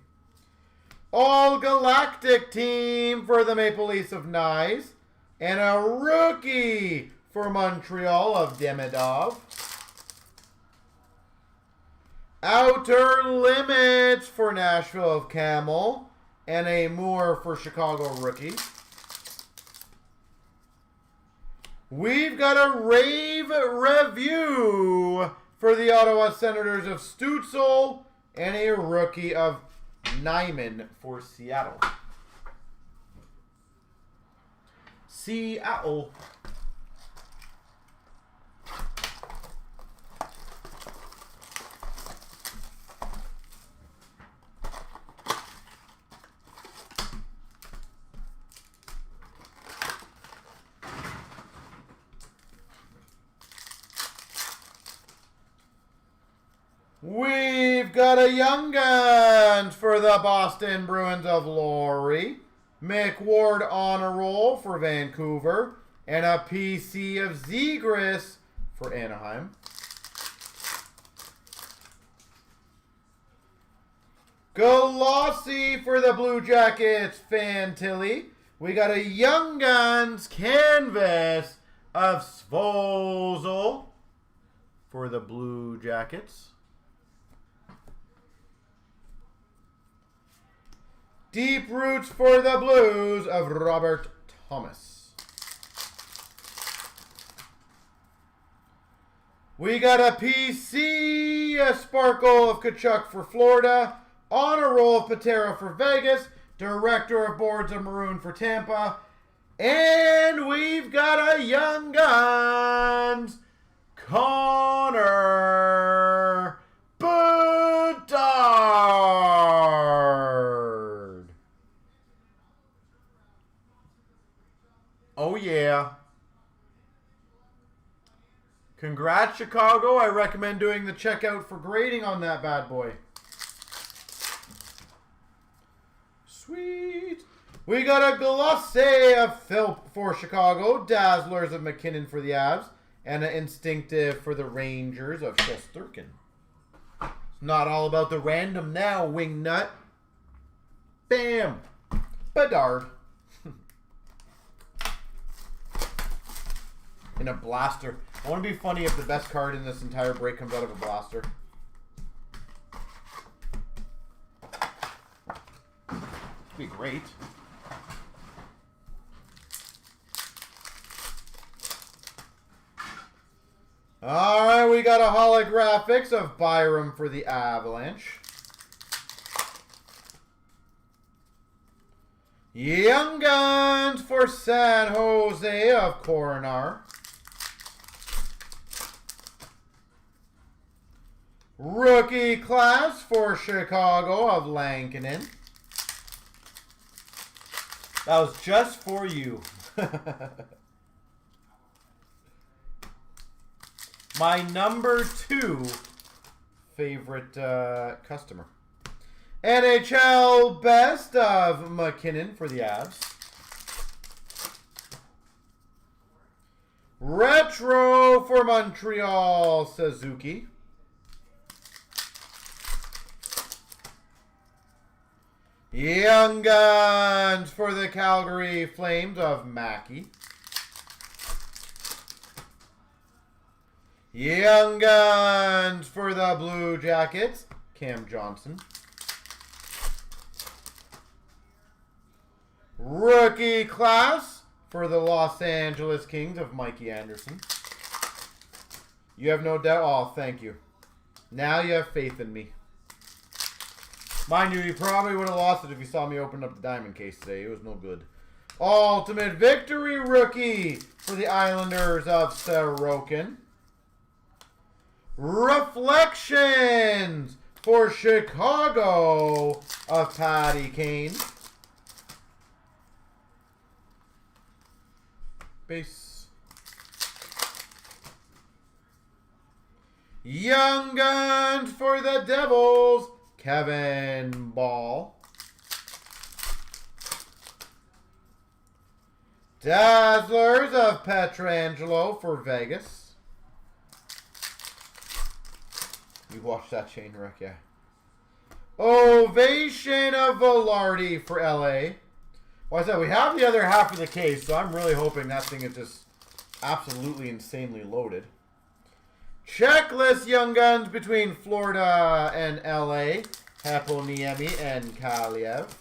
All Galactic team for the Maple Leafs of Nyes. And a rookie for Montreal of Demidov. Outer Limits for Nashville of Camel. And a Moore for Chicago rookie. We've got a rave review for the Ottawa Senators of Stützle and a rookie of Nyman for Seattle. Seattle. We've got a Young Guns for the Boston Bruins of Laurie. Mick Ward Honor Roll for Vancouver. And a PC of Zegras for Anaheim. Glossy for the Blue Jackets, Fantilli. We got a Young Guns canvas of Svozil for the Blue Jackets. Deep Roots for the Blues of Robert Thomas. We got a PC, a Sparkle of Kachuk for Florida, Honor Roll of Patera for Vegas, Director of Boards of Maroon for Tampa, and we've got a Young Guns, Connor Bedard. Oh, yeah. Congrats, Chicago. I recommend doing the checkout for grading on that bad boy. Sweet. We got a Glossy of Philp for Chicago. Dazzlers of McKinnon for the Avs. And an Instinctive for the Rangers of Shesterkin. It's not all about the random now, Wingnut. Bam. Bedard. In a blaster. I want to be funny if the best card in this entire break comes out of a blaster. It'd be great. Alright, we got a holographics of Byram for the Avalanche. Young Guns for San Jose of Coronar. Rookie class for Chicago of Lankinen. That was just for you. My number 2 favorite customer. NHL Best of McKinnon for the Avs. Retro for Montreal, Suzuki. Young Guns for the Calgary Flames of Mackey. Young Guns for the Blue Jackets, Cam Johnson. Rookie class for the Los Angeles Kings of Mikey Anderson. You have no doubt. Oh, thank you. Now you have faith in me. Mind you, you probably would have lost it if you saw me open up the diamond case today. It was no good. Ultimate Victory rookie for the Islanders of Sorokin. Reflections for Chicago of Patty Kane. Base. Young Guns for the Devils, Kevin Ball. Dazzlers of Pietrangelo for Vegas. You watched that chain wreck, yeah. Ovation of Velarde for LA. Well, I said we have the other half of the case, so I'm really hoping that thing is just absolutely insanely loaded. Checklist Young Guns between Florida and LA. Heponiemi and Kaliev.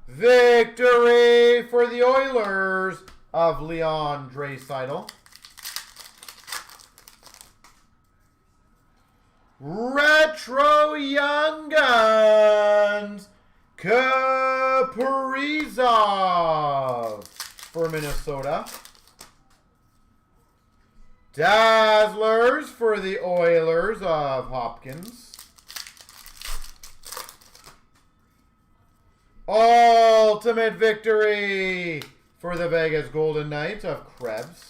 Victory for the Oilers of Leon Draisaitl. Retro Young Guns, Kaprizov for Minnesota. Dazzlers for the Oilers of Hopkins. Ultimate Victory for the Vegas Golden Knights of Krebs.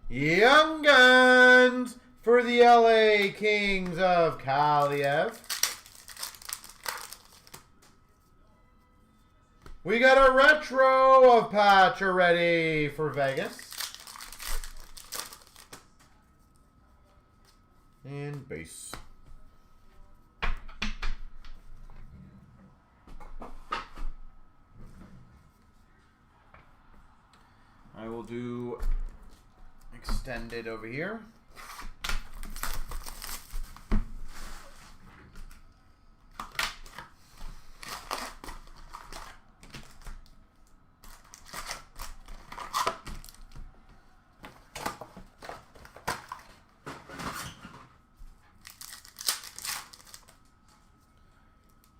Young Guns for the LA Kings of Kaliev. We got a retro of Pacioretty for Vegas. And base. I will do extended over here.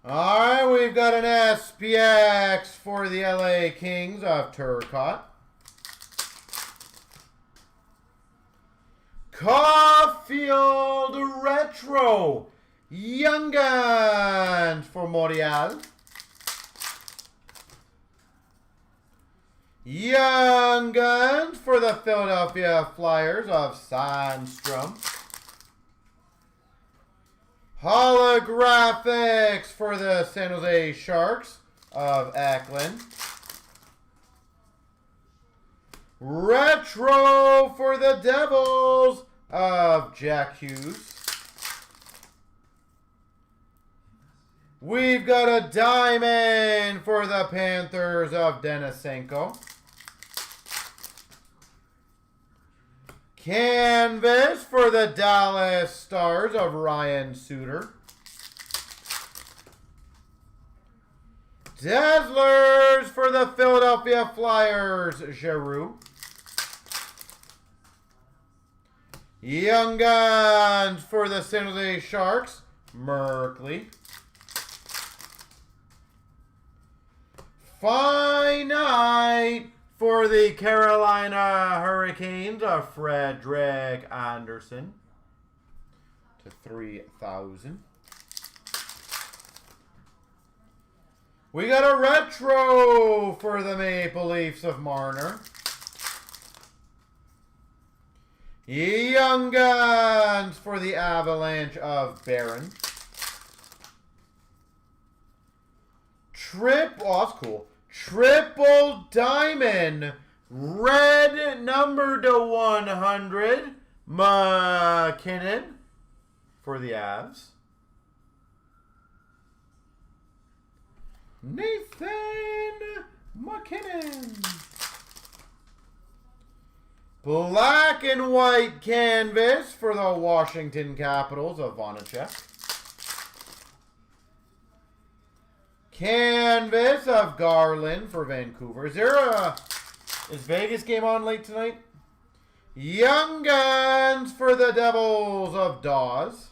Alright, we've got an SPX for the LA Kings of Turcotte. Caulfield Retro Young Guns for Montreal. Young Guns for the Philadelphia Flyers of Sandstrom. Holographics for the San Jose Sharks of Eklund. Retro for the Devils of Jack Hughes. We've got a diamond for the Panthers of Denisenko. Canvas for the Dallas Stars of Ryan Suter. Dazzlers for the Philadelphia Flyers, Giroux. Young Guns for the San Jose Sharks, Merkley. Finite for the Carolina Hurricanes of Frederick Anderson to 3,000. We got a retro for the Maple Leafs of Marner. Young Guns for the Avalanche of Barron. Oh, that's cool. Triple Diamond. Red number to 100. McKinnon for the Avs. Nathan McKinnon. Black and white canvas for the Washington Capitals of Vonacek. Canvas of Garland for Vancouver. Is Vegas game on late tonight? Young Guns for the Devils of Dawes.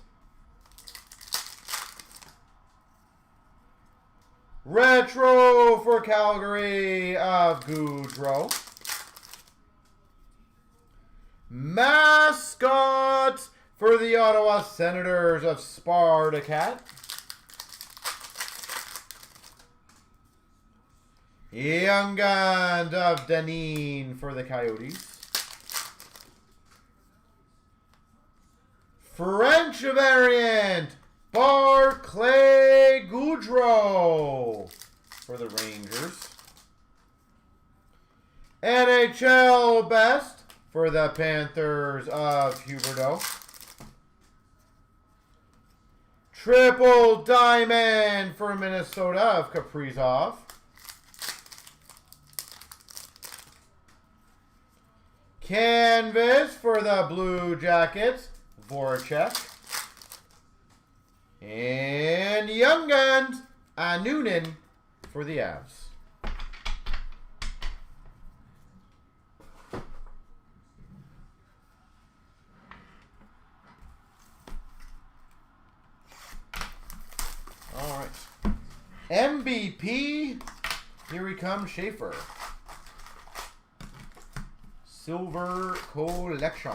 Retro for Calgary of Goudreau. Mascots for the Ottawa Senators of Spartacat. Young Guns of Deneen for the Coyotes. French variant, Barclay Goudreau for the Rangers. NHL best for the Panthers of Huberdeau. Triple diamond for Minnesota of Kaprizov. Canvas for the Blue Jackets, Voracek. And Young Guns, Noonan for the Avs. All right. MVP, here he comes, Schaefer. Silver Collection.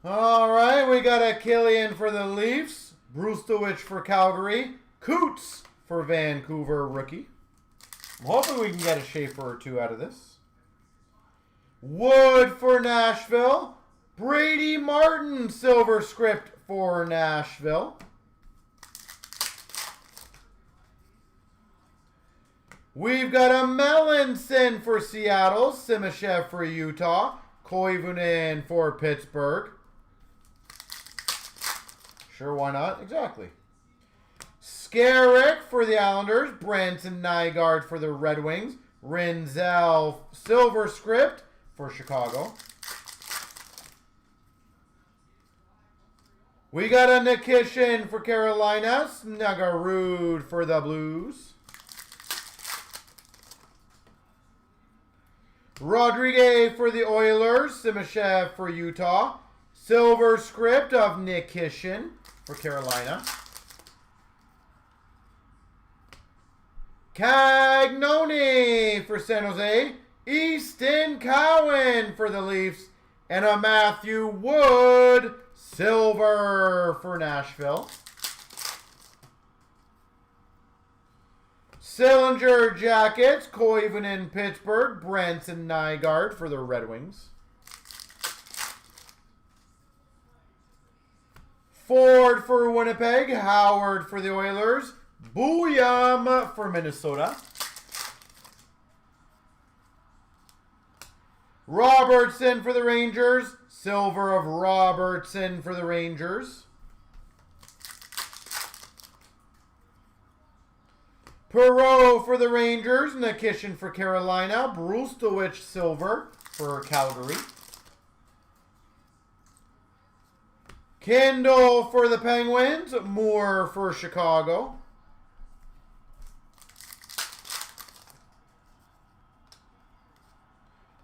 All right, we got a Killian for the Leafs, Brustowicz for Calgary, Coots for Vancouver rookie. I'm hoping we can get a Schaefer or two out of this. Wood for Nashville, Brady Martin silver script for Nashville. We've got a Melanson for Seattle, Simashev for Utah, Koivunen for Pittsburgh. Sure, why not? Exactly. Skarek for the Islanders, Branson Nygaard for the Red Wings, Rinzel silver script for Chicago. We got a Nikishin for Carolina, Snuggerud for the Blues. Rodriguez for the Oilers, Simashev for Utah. Silver script of Nikishin for Carolina. Cagnoni for San Jose. Easton Cowan for the Leafs. And a Matthew Wood silver for Nashville. Sillinger Jackets, Koivunen Pittsburgh, Branson Nygaard for the Red Wings. Ford for Winnipeg, Howard for the Oilers, Booyam for Minnesota. Robertson for the Rangers, silver of Robertson for the Rangers. Perreault for the Rangers, Nikishin for Carolina, Brustowicz silver for Calgary. Kindle for the Penguins, Moore for Chicago.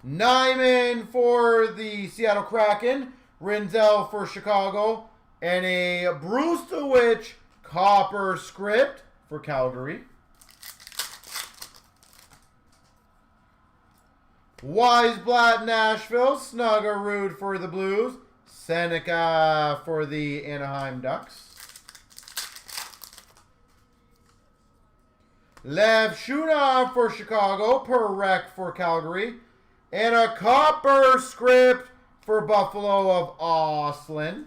Nyman for the Seattle Kraken, Rinzel for Chicago, and a Brustowicz copper script for Calgary. Weisblatt, Nashville. Snuggerud for the Blues. Seneca for the Anaheim Ducks. Lev Shunov for Chicago. Perek for Calgary. And a copper script for Buffalo of Oslin.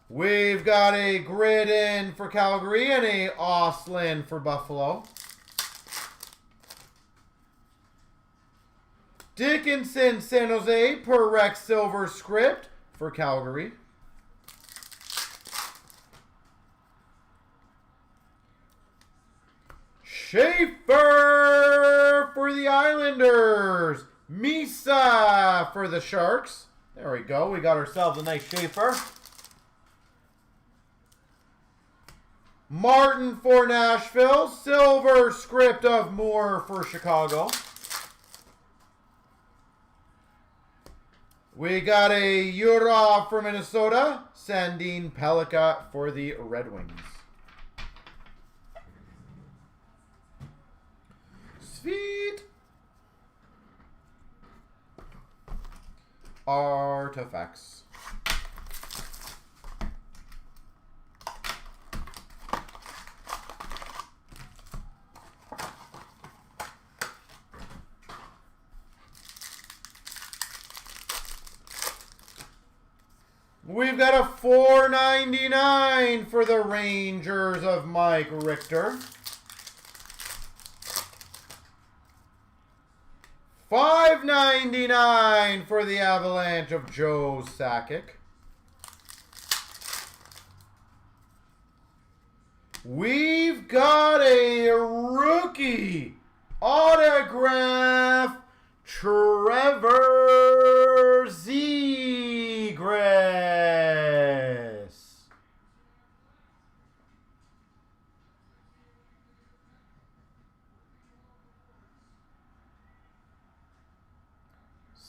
We've got a grid in for Calgary and a Oslin for Buffalo. Dickinson, San Jose, Perek silver script for Calgary. Schaefer for the Islanders. Misa for the Sharks. There we go. We got ourselves a nice Schaefer. Martin for Nashville. Silver script of Moore for Chicago. We got a Yurov for Minnesota. Sandin Pellikka for the Red Wings. Sweet. Artifacts. We've got a $4.99 for the Rangers of Mike Richter. $5.99 for the Avalanche of Joe Sakic. We've got a rookie autograph, Trevor Zegras.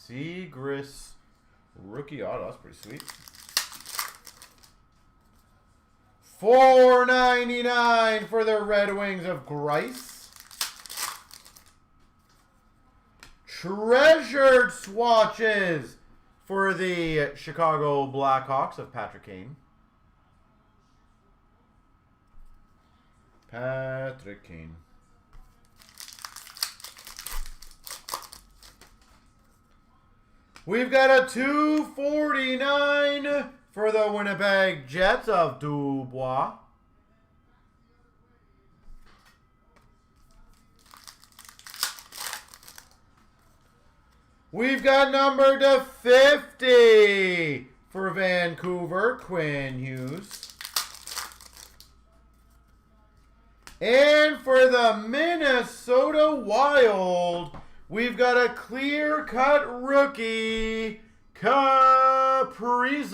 Zegras rookie auto. That's pretty sweet. $4.99 for the Red Wings of Grice. Treasured swatches for the Chicago Blackhawks of Patrick Kane. Patrick Kane. We've got a $2.49 for the Winnipeg Jets of Dubois. We've got number to 50 for Vancouver, Quinn Hughes. And for the Minnesota Wild, we've got a clear-cut rookie, Kaprizov.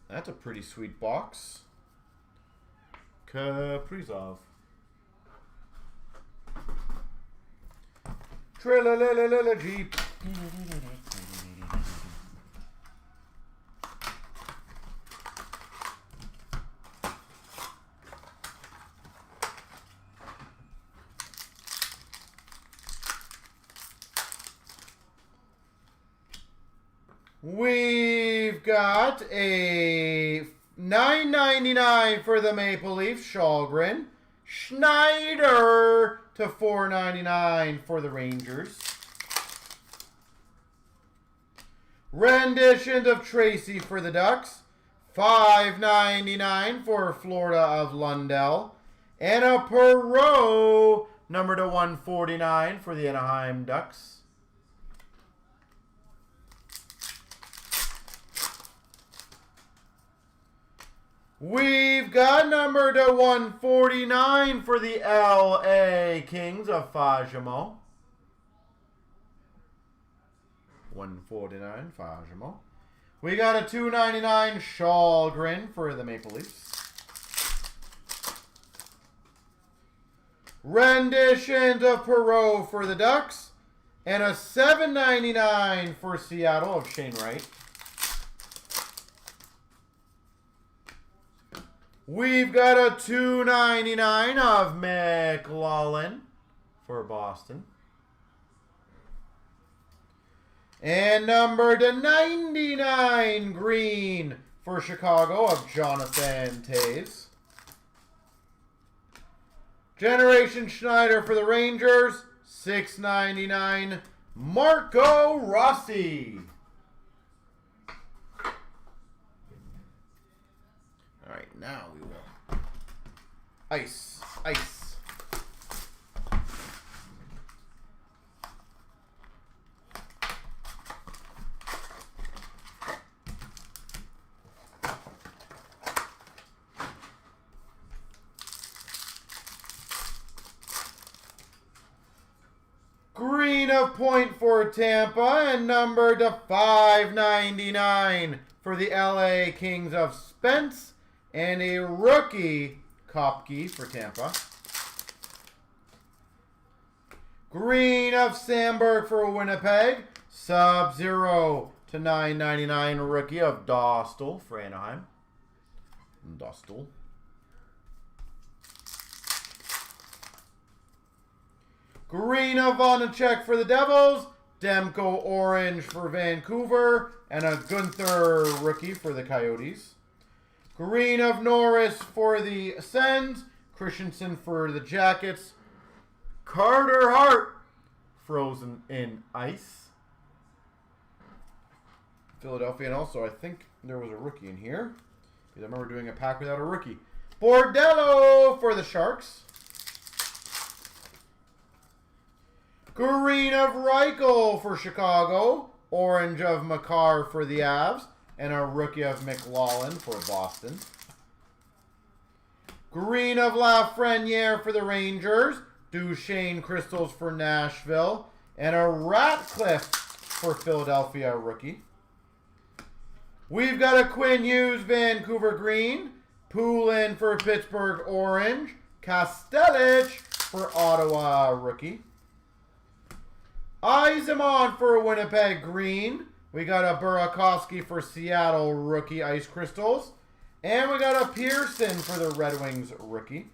That's a pretty sweet box. Kaprizov. Tra-la-la-la-la-la Jeep. We've got a $9.99 for the Maple Leafs, Shalgren. Schneider to $4.99 for the Rangers. Renditions of Tracy for the Ducks. $5.99 for Florida of Lundell. And a Perot, number to 149 for the Anaheim Ducks. We've got number to 149 for the LA Kings of Fajimo. 149, Fajimo. We got a $2.99 Shalgren for the Maple Leafs. Renditions of Perot for the Ducks. And a $7.99 for Seattle of Shane Wright. We've got a $2.99 of McLaughlin for Boston. And number /99 green for Chicago of Jonathan Toews. Generation Schneider for the Rangers, $6.99, Marco Rossi. All right, now we will ice. Green of point for Tampa and number /599 for the LA Kings of Spence, and a rookie Kopke for Tampa. Green of Sandberg for Winnipeg, Sub-Zero /999 rookie of Dostal for Anaheim. Dostal. Green of Vonacek for the Devils, Demko orange for Vancouver, and a Gunther rookie for the Coyotes. Green of Norris for the Sens, Christensen for the Jackets, Carter Hart frozen in ice. Philadelphia, and also I think there was a rookie in here, because I remember doing a pack without a rookie. Bordello for the Sharks. Green of Reichel for Chicago, orange of Makar for the Avs, and a rookie of McLaughlin for Boston. Green of Lafreniere for the Rangers, Duchesne Crystals for Nashville, and a Ratcliffe for Philadelphia rookie. We've got a Quinn Hughes Vancouver green, Poulin for Pittsburgh orange, Kastelich for Ottawa rookie. Yzerman for Winnipeg green. We got a Burakovsky for Seattle rookie ice crystals. And we got a Pearson for the Red Wings rookie.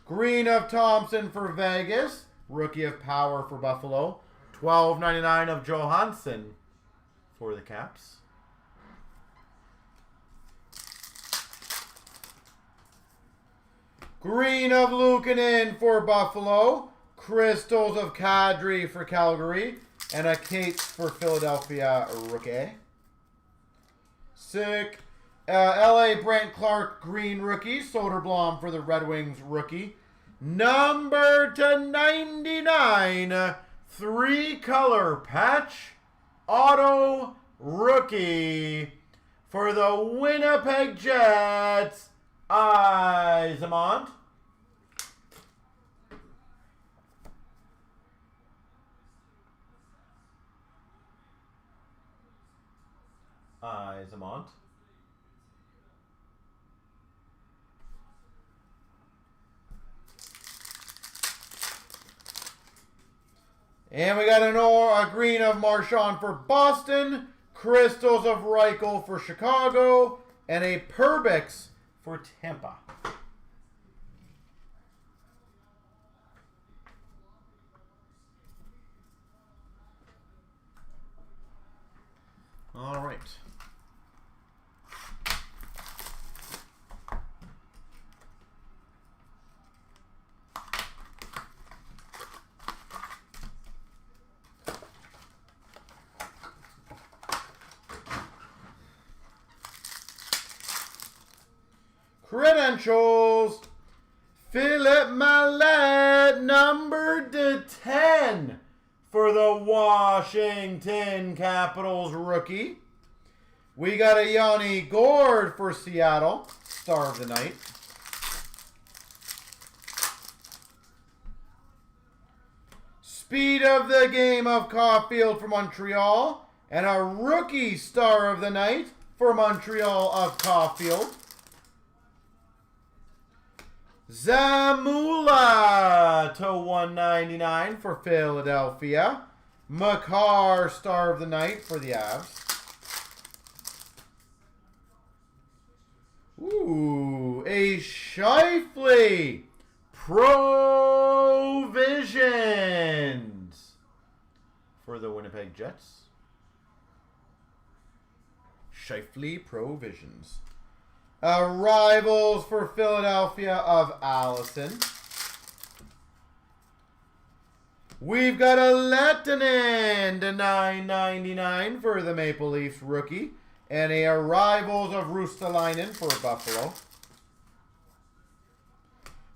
Green of Thompson for Vegas. Rookie of Power for Buffalo. $12.99 of Johansson for the Caps. Green of Luukkonen for Buffalo. Crystals of Kadri for Calgary, and a Cates for Philadelphia rookie. Sick. LA Brent Clark green rookie. Soderblom for the Red Wings rookie. Number /99, 3-color patch auto rookie for the Winnipeg Jets, Yzerman. Yzerman. And we got a green of Marchand for Boston, Crystals of Reichel for Chicago, and a Perbix for Tampa. All right. Credentials. Philip Mallet, number /10 for the Washington Capitals rookie. We got a Yanni Gourde for Seattle, Star of the Night. Speed of the Game of Caulfield for Montreal, and a rookie Star of the Night for Montreal of Caulfield. Zamula /199 for Philadelphia. Makar Star of the Night for the Avs. Ooh, a Shifley Provisions for the Winnipeg Jets. Shifley Provisions. Arrivals for Philadelphia of Allison. We've got a Lettinen to $9.99 for the Maple Leafs rookie. And a Arrivals of Rustalainen for Buffalo.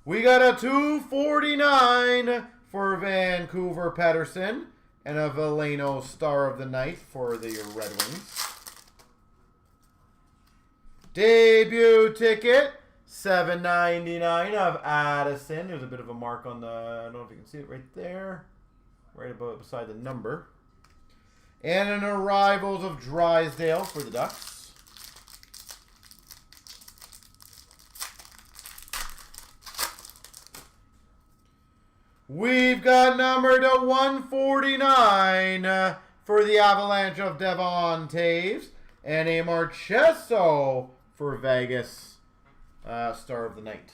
We got a $2.49 for Vancouver Pettersson. And a Veleno Star of the Night for the Red Wings. Debut ticket, $7.99 of Addison. There's a bit of a mark on the, I don't know if you can see it right there. Right about beside the number. And an Arrivals of Drysdale for the Ducks. We've got number to 149 for the Avalanche of Devon Taves. And a Marchesso for Vegas, Star of the Night.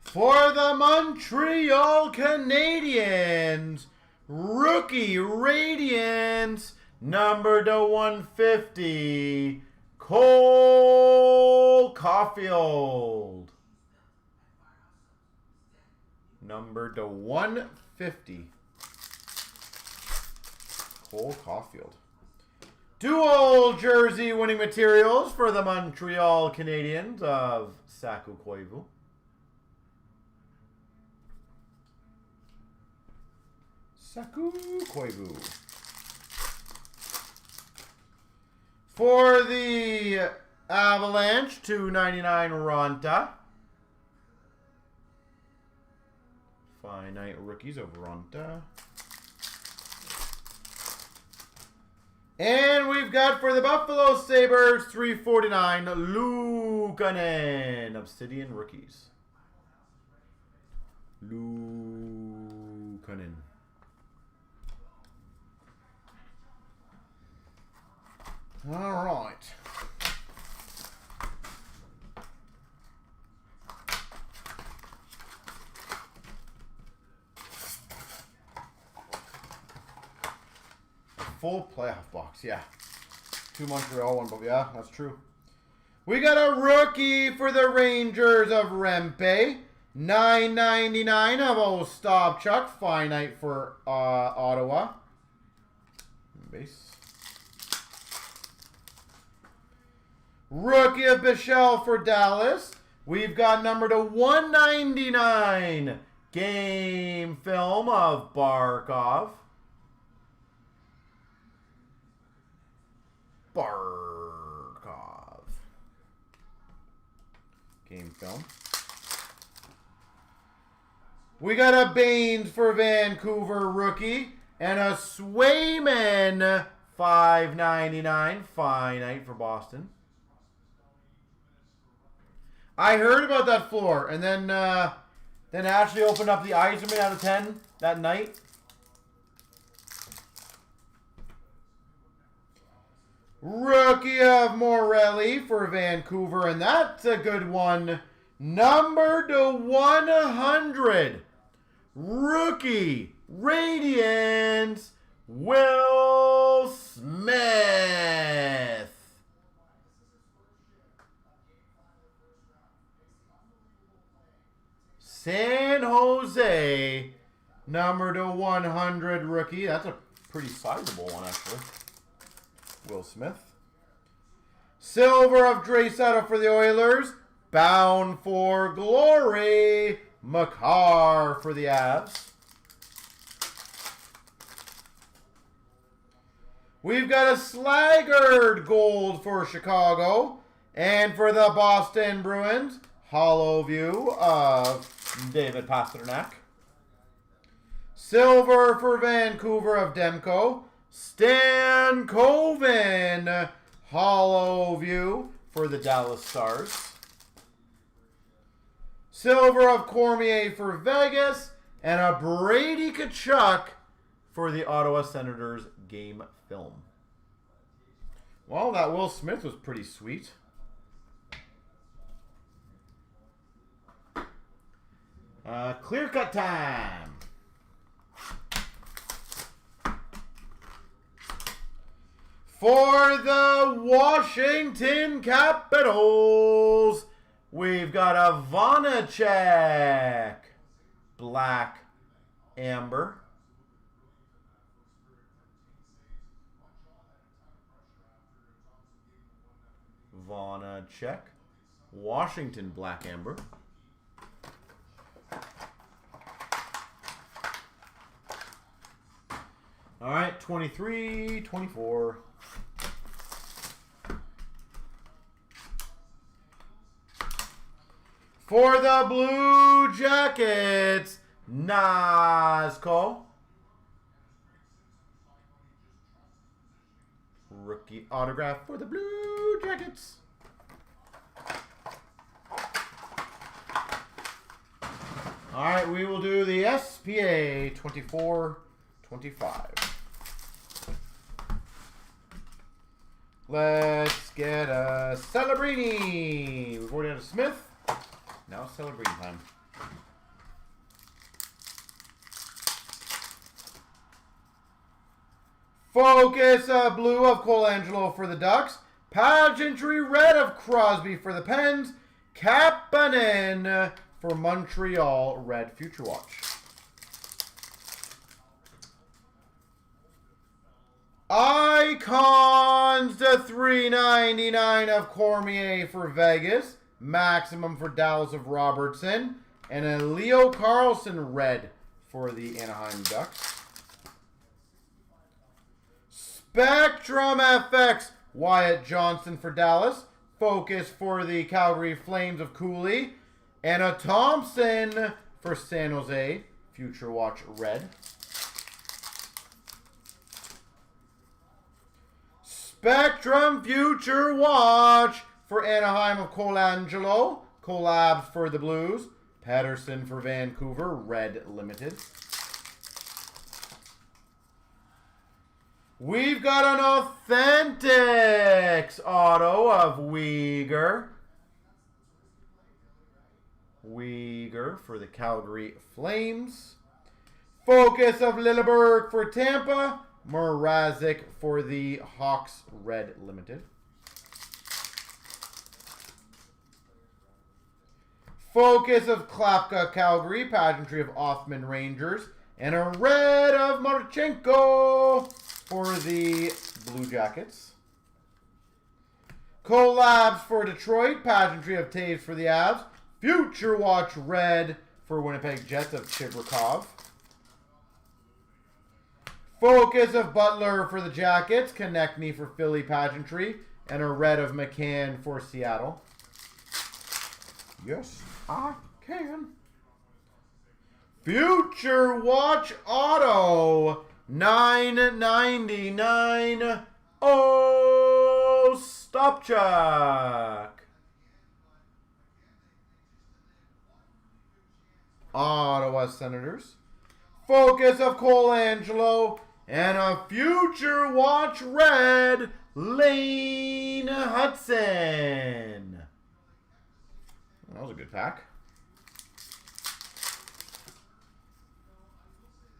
For the Montreal Canadiens, rookie Radiance, number to 150, Cole Caulfield. Number to 150, Cole Caulfield. Dual jersey winning materials for the Montreal Canadiens of Saku Koivu. Saku Koivu. For the Avalanche, $2.99 Ronta. Finite rookies of Ronta. And we've got for the Buffalo Sabres, $3.49 Luukkonen. Obsidian rookies. Luukkonen. All right. Full playoff box, yeah. 2 Montreal, 1, but yeah, that's true. We got a rookie for the Rangers of Rempe. $9.99 of Ostapchuk. Finite for Ottawa. Base. Rookie of Bichelle for Dallas. We've got number to 199. Game film of Barkov. Game film. We got a Baines for Vancouver rookie. And a Swayman $5.99. Finite for Boston. I heard about that floor, and then Ashley opened up the Yzerman out of 10 that night. Rookie of Morelli for Vancouver, and that's a good one. Number to 100. Rookie Radiance Will Smith. San Jose, number to 100 rookie. That's a pretty sizable one, actually. Will Smith. Silver of Draisaitl for the Oilers. Bound for Glory. Makar for the Avs. We've got a Slaggard gold for Chicago. And for the Boston Bruins, hollow view of David Pastrnak. Silver for Vancouver of Demko. Stan Coven, Hollow View for the Dallas Stars. Silver of Cormier for Vegas. And a Brady Tkachuk for the Ottawa Senators game film. Well, that Will Smith was pretty sweet. Clear cut time. For the Washington Capitals, we've got a Vanacek. Black Amber. Vanacek. Washington Black Amber. All right, 23, 24. For the Blue Jackets, Nazco. Rookie autograph for the Blue Jackets. All right, we will do the SPA 24-25. Let's get a Celebrini. We've already had a Smith. Now Celebrini time. Focus blue of Colangelo for the Ducks. Pageantry red of Crosby for the Pens. Kapanen for Montreal red Future Watch. Icons to 399 of Cormier for Vegas. Maximum for Dallas of Robertson. And a Leo Carlson red for the Anaheim Ducks. Spectrum FX, Wyatt Johnston for Dallas. Focus for the Calgary Flames of Cooley. And a Thompson for San Jose. Future Watch red. Spectrum Future Watch for Anaheim of Colangelo. Collabs for the Blues. Patterson for Vancouver. Red Limited. We've got an Authentics auto of Weegar. Weegar for the Calgary Flames. Focus of Lilleberg for Tampa. Mrazek for the Hawks Red Limited. Focus of Klapka Calgary. Pageantry of Othman Rangers. And a red of Marchenko for the Blue Jackets. Collabs for Detroit. Pageantry of Taves for the Avs. Future Watch red for Winnipeg Jets of Chibrikov. Focus of Butler for the Jackets. Konechny for Philly Pageantry. And a red of McCann for Seattle. Yes, I can. Future Watch Auto. $9.99. Oh, Stopchak. Ottawa Senators. Focus of Colangelo. And a Future Watch red, Lane Hudson. That was a good pack.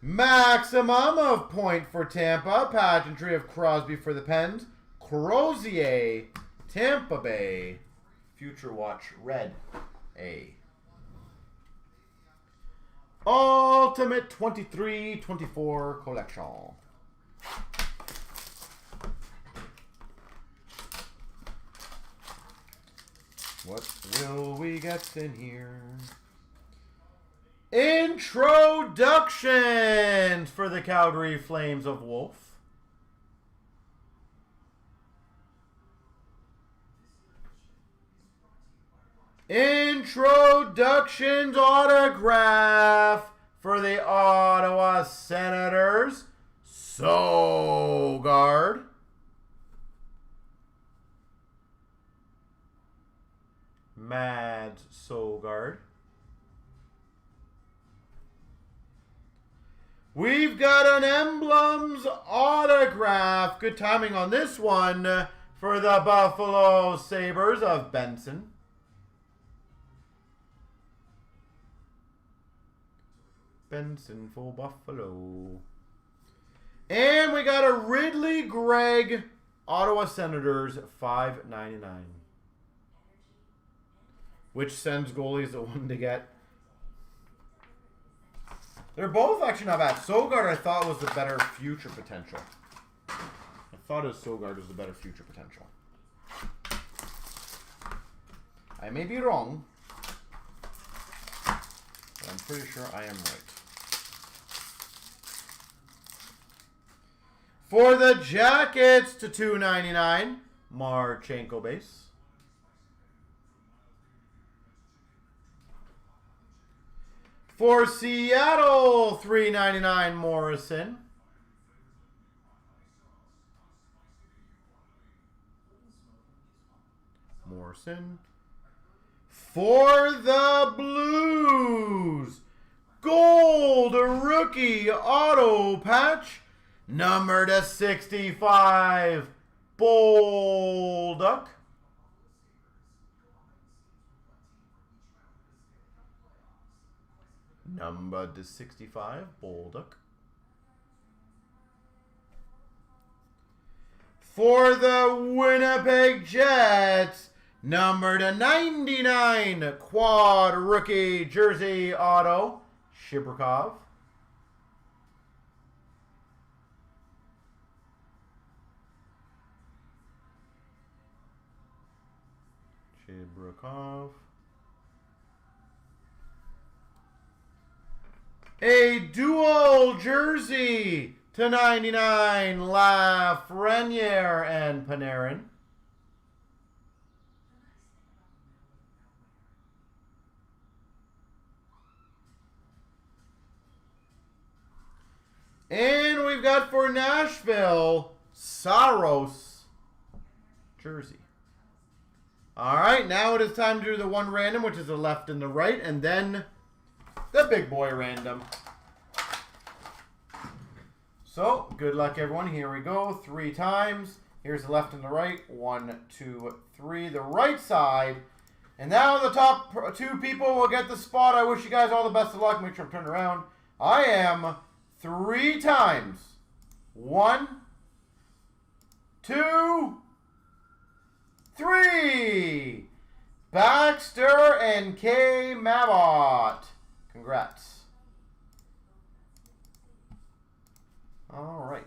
Maximum of point for Tampa. Pageantry of Crosby for the Pens. Crozier, Tampa Bay. Future Watch red, A. Ultimate 23-24 collection. What will we get in here? Introductions for the Calgary Flames of Wolf. Introductions autograph. for the Ottawa Senators, So Mads Sogard. We've got an Emblems autograph. Good timing on this one for the Buffalo Sabres of Benson. Benson for Buffalo. And we got a Ridley Gregg Ottawa Senators $5.99. Which Sens goalie is the one to get? They're both actually not bad. Sogard I thought was the better future potential. I thought Sogard was the better future potential. I may be wrong, but I'm pretty sure I am right. For the Jackets to $2.99, Marchenko base. For Seattle, $3.99 Morrison. For the Blues, gold rookie auto patch, number to 65, Bolduc. Number to 65, Bolduc. For the Winnipeg Jets, number to 99, quad rookie jersey auto, Shibrikov. A dual jersey to 99, Lafreniere and Panarin. And we've got for Nashville, Saros jersey. All right, now it is time to do the one random, which is the left and the right, and then the big boy random. So, good luck, everyone. Here we go. 3 times. Here's the left and the right. 1, 2, 3. The right side. And now the top 2 people will get the spot. I wish you guys all the best of luck. Make sure I'm turned around. I am 3 times. 1, 2, 3. Baxter and K. Mabot. Congrats. All right.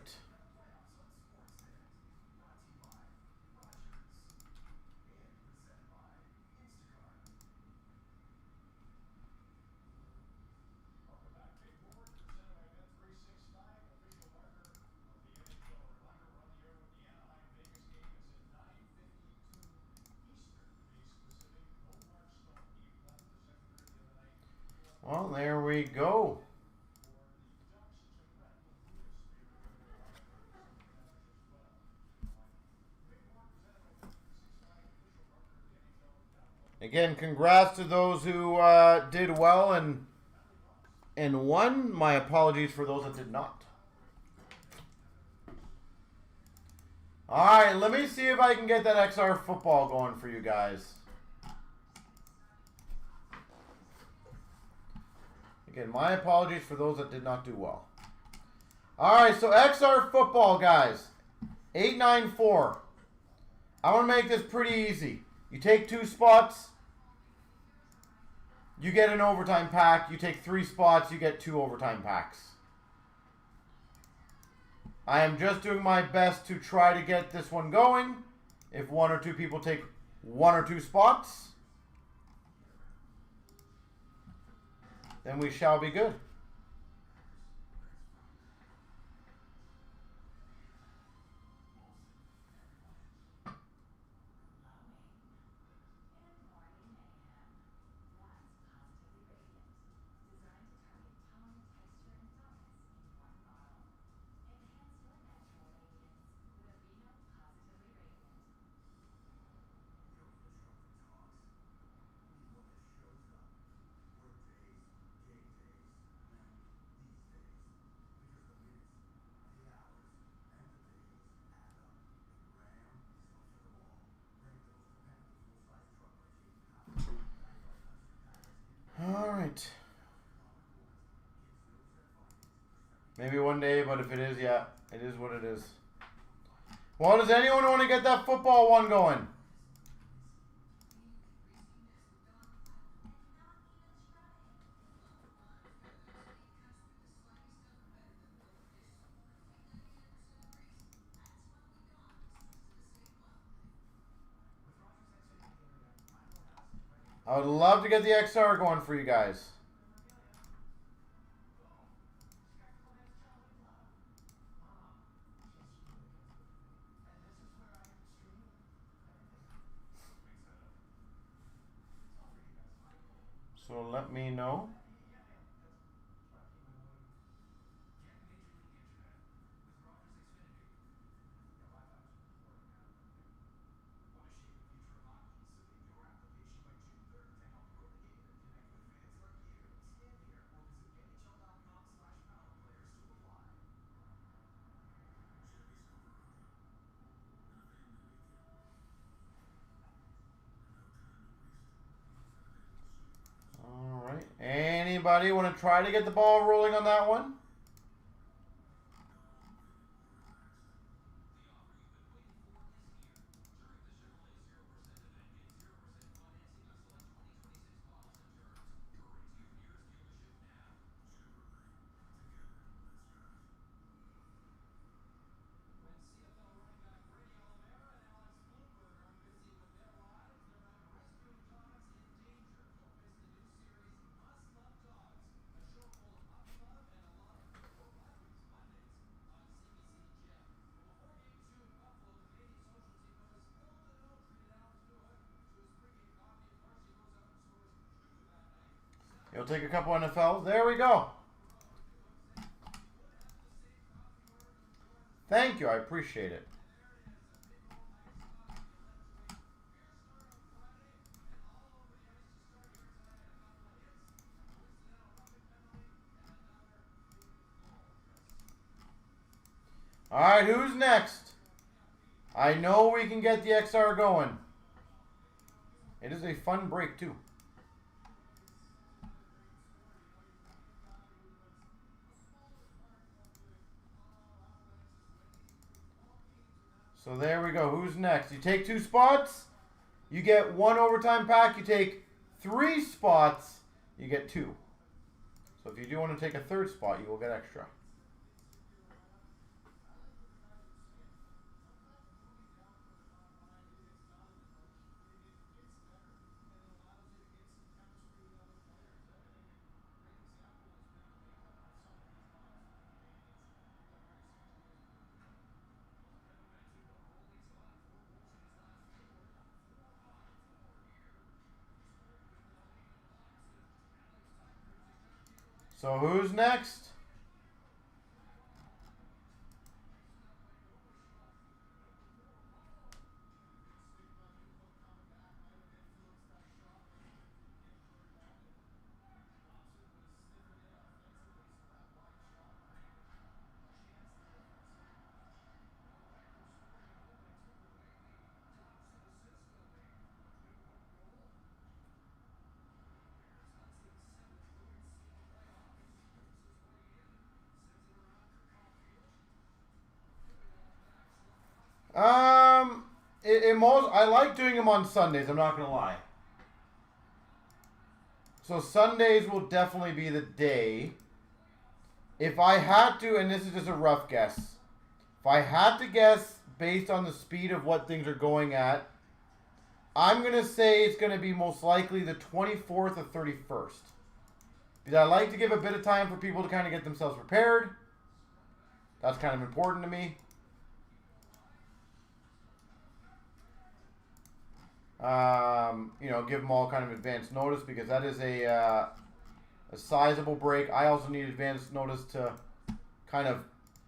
Well, there we go. Again, congrats to those who did well and won. My apologies for those that did not. All right, let me see if I can get that XR football going for you guys. Again, my apologies for those that did not do well. All right, so XR football, guys. 894. I want to make this pretty easy. You take 2 spots, you get an overtime pack. You take 3 spots, you get 2 overtime packs. I am just doing my best to try to get this one going. If 1 or 2 people take 1 or 2 spots, then we shall be good. Maybe one day, but if it is, yeah, it is what it is. Well, does anyone want to get that football one going? I would love to get the XR going for you guys. So let me know. All right. Anybody want to try to get the ball rolling on that one? You'll take a couple NFLs. There we go. Thank you. I appreciate it. All right, who's next? I know we can get the XR going. It is a fun break, too. So there we go. Who's next? You take 2 spots, you get 1 overtime pack. You take 3 spots, you get 2. So if you do want to take a 3rd spot, you will get extra. So who's next? I like doing them on Sundays. I'm not gonna lie. So Sundays will definitely be the day. If I had to, and this is just a rough guess, if I had to guess based on the speed of what things are going at, I'm gonna say it's gonna be most likely the 24th or 31st. Because I like to give a bit of time for people to kind of get themselves prepared. That's kind of important to me. You know, give them all kind of advance notice because that is a sizable break. I also need advance notice to kind of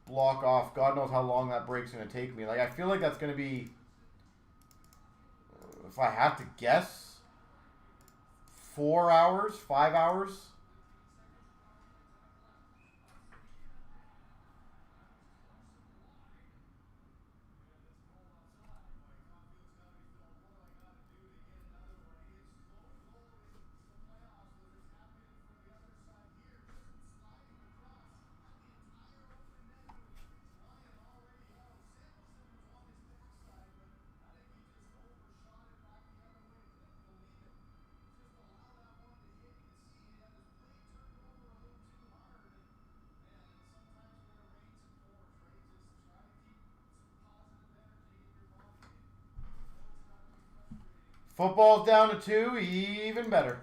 block off. God knows how long that break's going to take me. Like, I feel like that's going to be, if I have to guess, 4 hours, 5 hours. Football's down to 2, even better.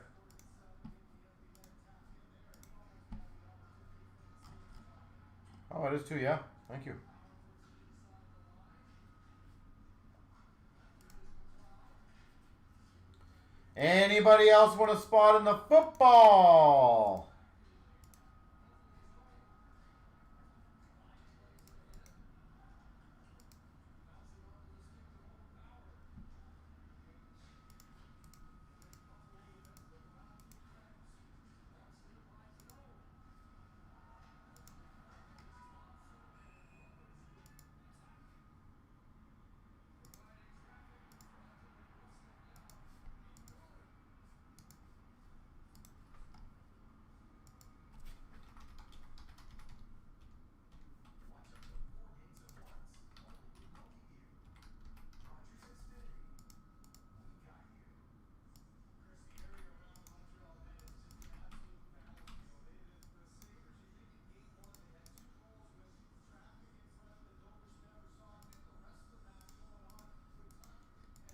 Oh, it is 2, yeah. Thank you. Anybody else want a spot in the football?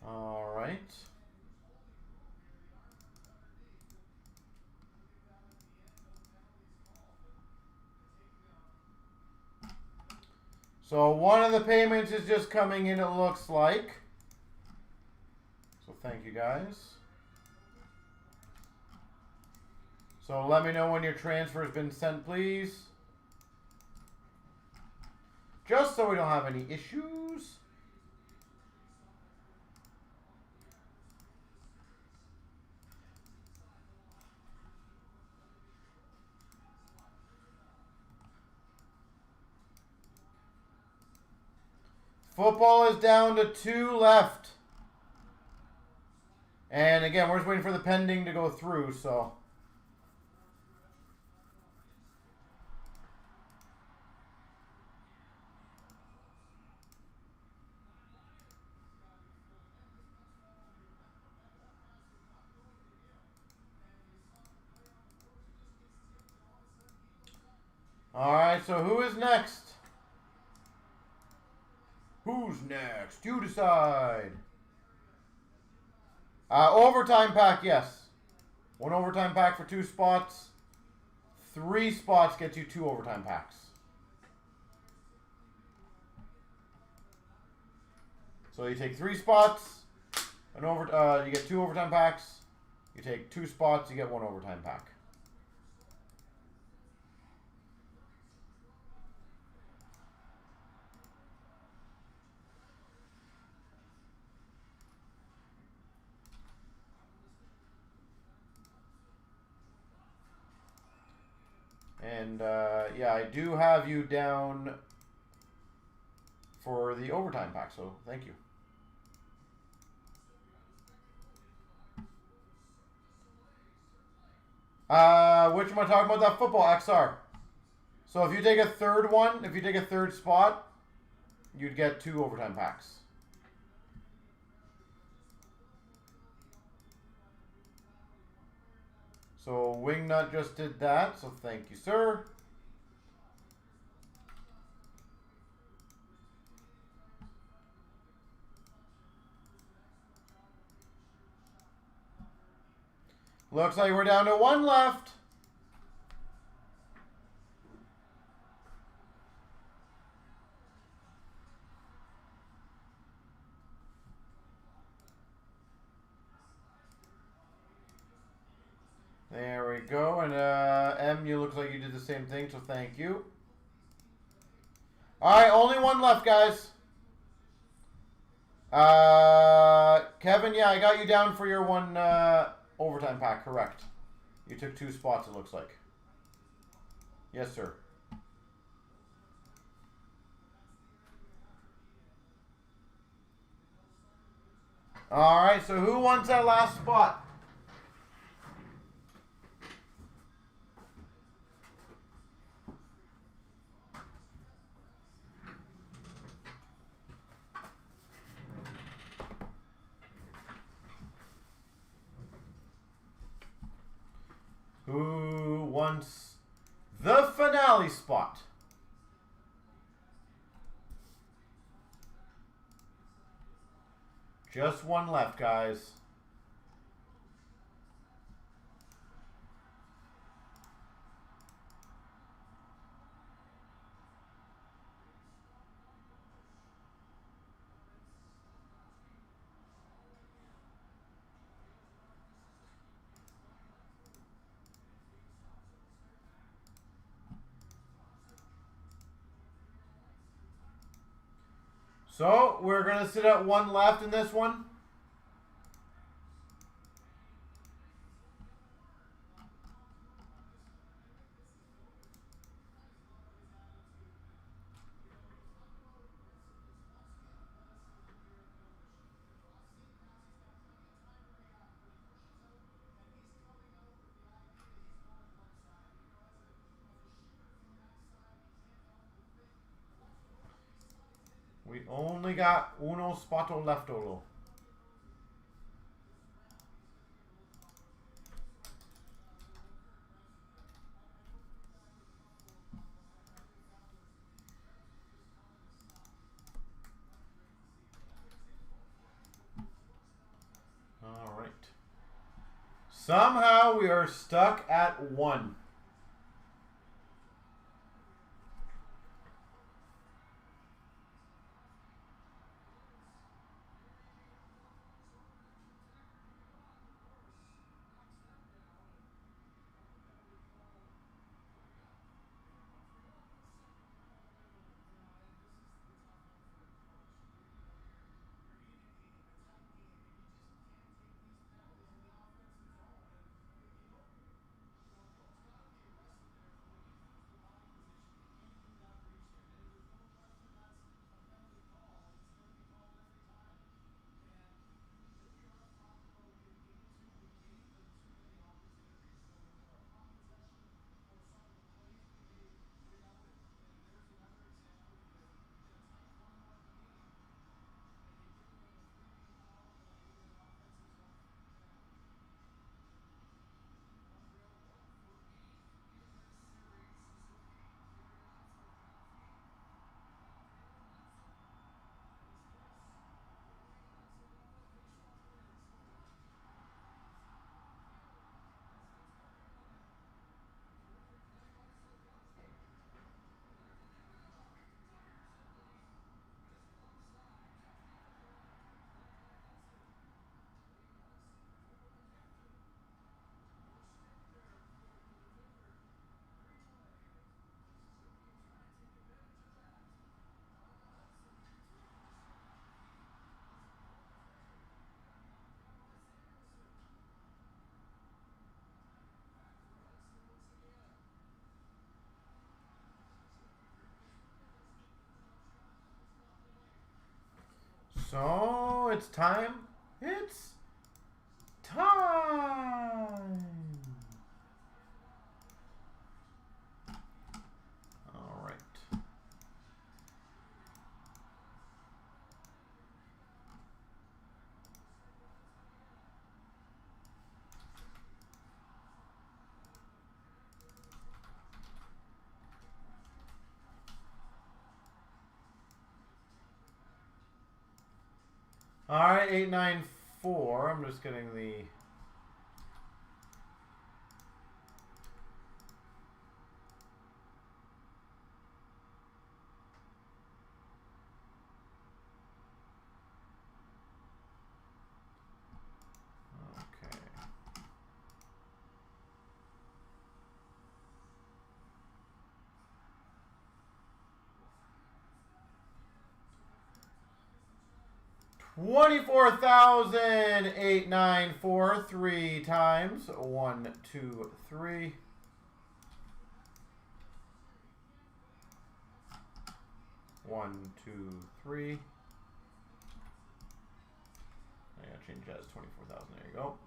All right. So one of the payments is just coming in, it looks like. So thank you guys. So let me know when your transfer has been sent, please. Just so we don't have any issues. Football is down to 2 left. And again, we're just waiting for the pending to go through, so. All right, so who is next? Who's next? You decide. Overtime pack, yes. 1 overtime pack for 2 spots. 3 spots gets you 2 overtime packs. So you take 3 spots, you get 2 overtime packs. You take 2 spots, you get 1 overtime pack. And, yeah, I do have you down for the overtime pack, so thank you. Which am I talking about? That football XR. So if you take a third one, if you take a third spot, you'd get 2 overtime packs. So Wingnut just did that, so thank you, sir. Looks like we're down to 1 left. There we go. And M, you look like you did the same thing, so thank you. All right, only 1 left, guys. Kevin, yeah, I got you down for your 1 overtime pack, correct. You took 2 spots, it looks like. Yes, sir. All right, so who wants that last spot? Who wants the finale spot? Just 1 left, guys. So we're going to sit at 1 left in this one. We only got uno spotto leftolo. All right. Somehow we are stuck at 1. So it's time. It's time. All right. All right, 894. I'm just getting the okay. $24,894 3 times. 1, 2, 3. 1, 2, 3. I gotta change that as 24,000. There you go.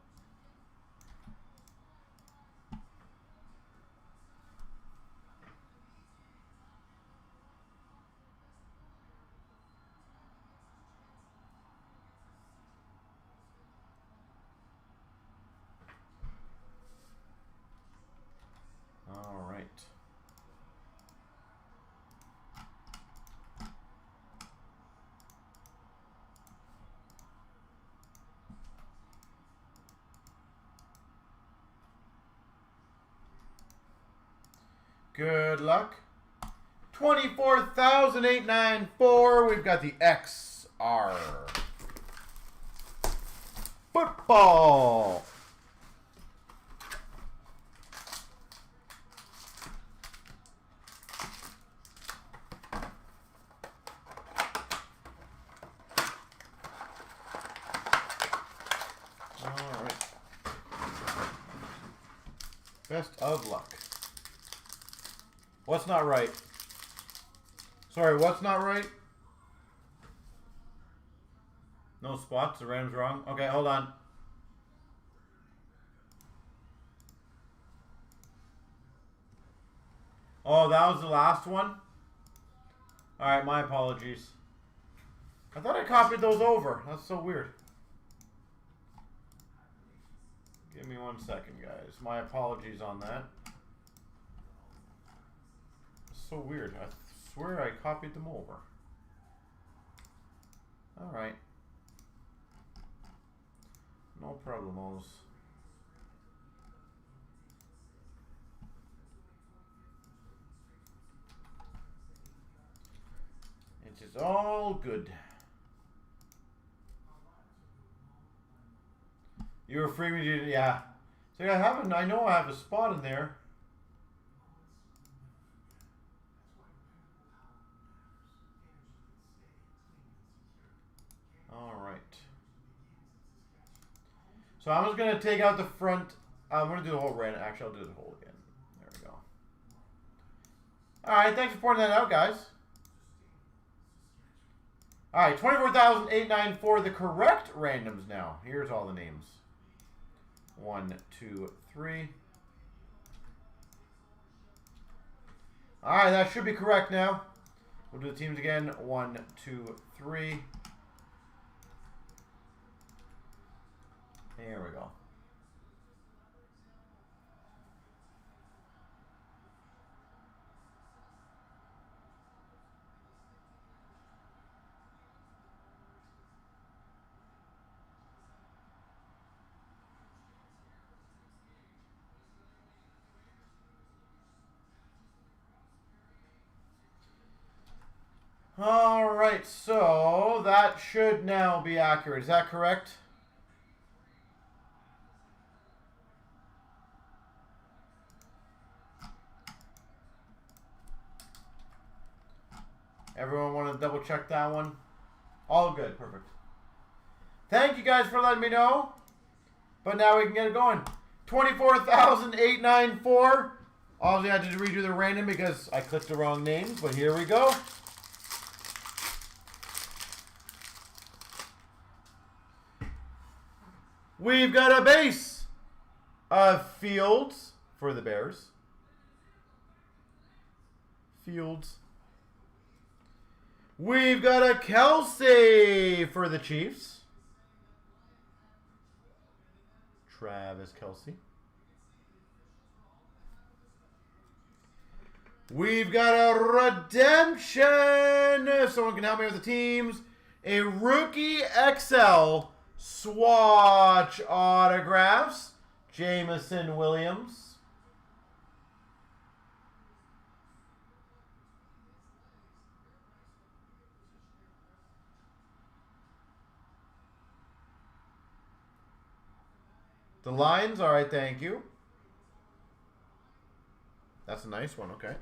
All right. Good luck. 24,894. We've got the XR. Football. Best of luck. What's not right? Sorry, what's not right? No spots. The Rams wrong. Okay, hold on. Oh, that was the last one? Alright, my apologies. I thought I copied those over. That's so weird. Give me 1 second, guys. My apologies on that. It's so weird. I swear I copied them over. Alright. No problemos. It is all good. You were free when you did, yeah. So I know I have a spot in there. All right. So I'm just gonna take out the front. I'm gonna do the whole random. Actually, I'll do the whole again. There we go. All right, thanks for pointing that out, guys. All right, 24,894. The correct randoms now. Here's all the names. 1, 2, 3. All right, that should be correct now. We'll do the teams again. 1, 2, 3. Here we go. All right, so that should now be accurate. Is that correct? Everyone want to double check that one? All good, perfect. Thank you guys for letting me know. But now we can get it going. 24,894. Obviously, I had to redo the random because I clicked the wrong names, but here we go. We've got a base of Fields for the Bears. Fields. We've got a Kelsey for the Chiefs. Travis Kelsey. We've got a redemption. If someone can help me with the teams. A rookie XL swatch autographs. Jameson Williams. The lines, all right, thank you. That's a nice one, okay.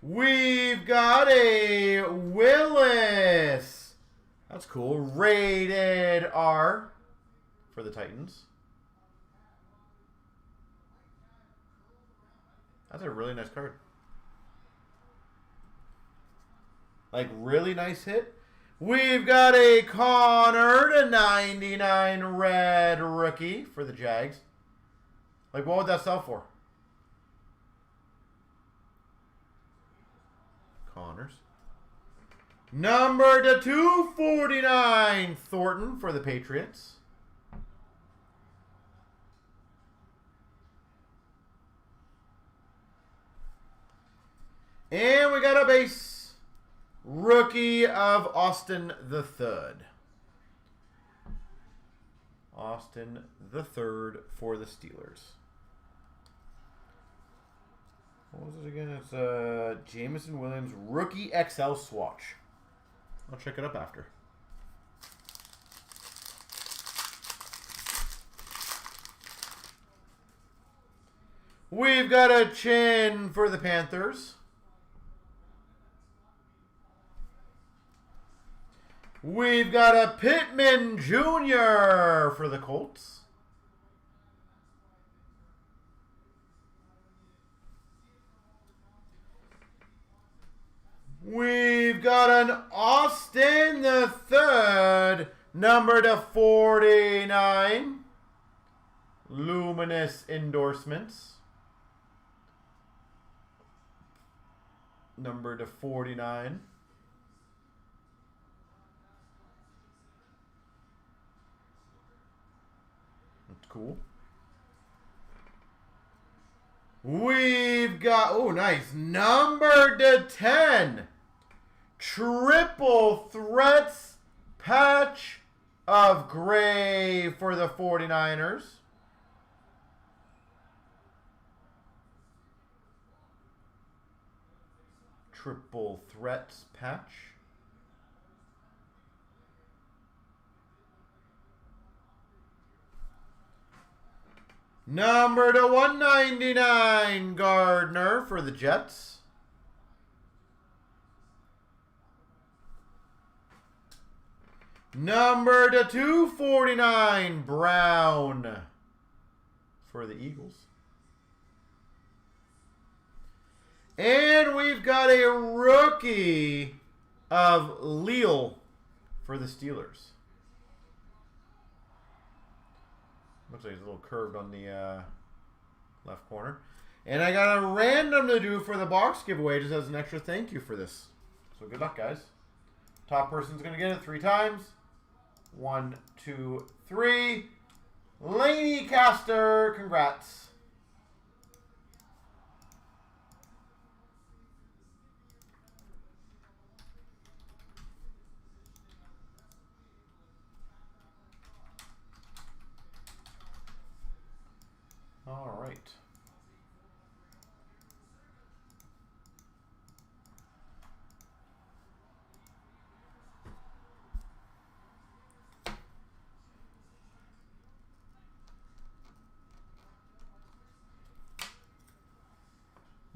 We've got a Willis. That's cool. Rated R for the Titans. That's a really nice card. Like, really nice hit. We've got a Connor /99 red rookie for the Jags. Like, what would that sell for? Connors. Number /249 Thornton for the Patriots. And we got a base. Rookie of Austin III. Austin III for the Steelers. What was it again? It's Jameson Williams Rookie XL swatch. I'll check it up after. We've got a Chin for the Panthers. We've got a Pittman Jr. for the Colts. We've got an Austin the Third, number to 49. Luminous endorsements. Number to 49. That's cool. We've got, oh nice, number to 10. Triple threats patch of gray for the 49ers. Triple threats patch. Number to 199, Gardner for the Jets. Number to 249, Brown for the Eagles. And we've got a rookie of Leal for the Steelers. Looks like he's a little curved on the left corner. And I got a random to do for the box giveaway just as an extra thank you for this. So good luck, guys. Top person's going to get it 3 times. 1, 2, 3. Laney Caster, congrats. All right.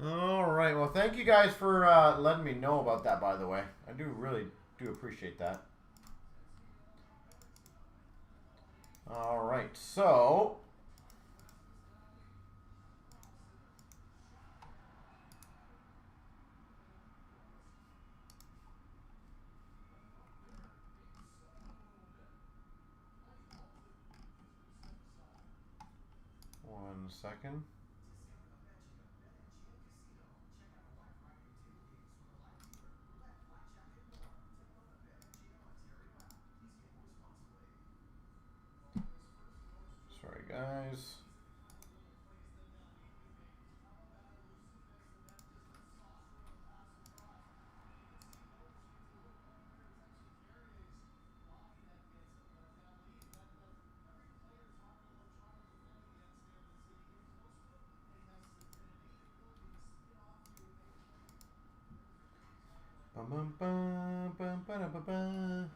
All right. Well, thank you guys for letting me know about that, by the way. I really do appreciate that. All right. So, one second. Sorry, guys. Bum, bum, bum, bum, bum, bum.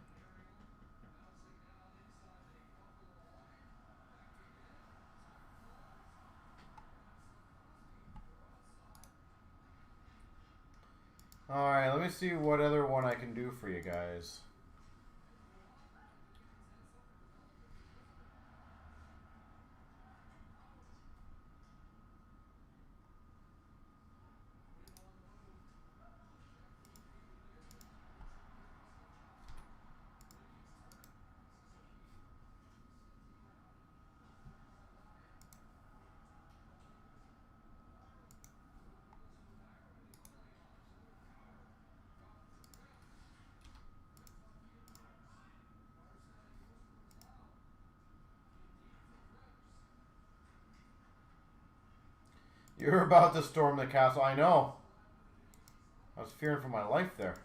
All right, let me see what other one I can do for you guys. You're about to storm the castle. I know. I was fearing for my life there.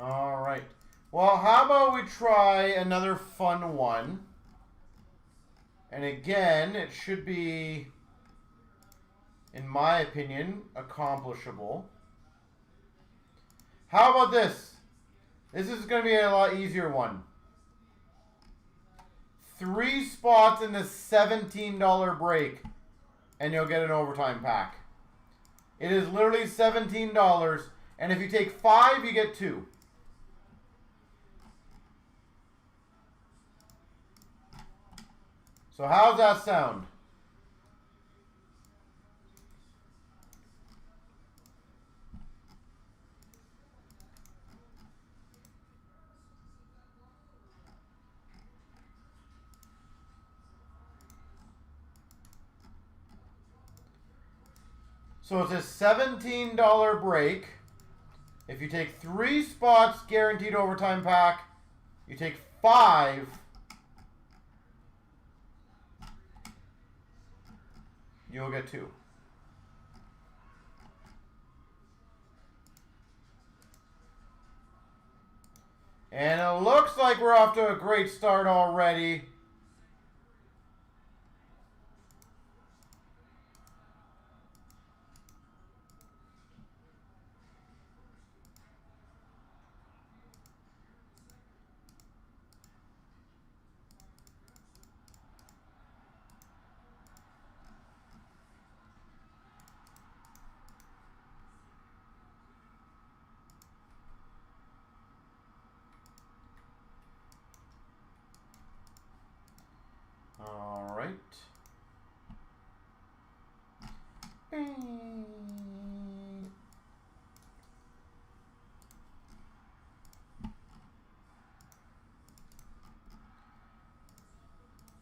All right. Well, how about we try another fun one? And again, it should be, in my opinion, accomplishable. How about this? This is going to be a lot easier one. 3 spots in the $17 break, and you'll get an overtime pack. It is literally $17, and if you take 5, you get 2. So how's that sound? So it's a $17 break. If you take 3 spots, guaranteed overtime pack. You take 5. You'll get 2. And it looks like we're off to a great start already. All right.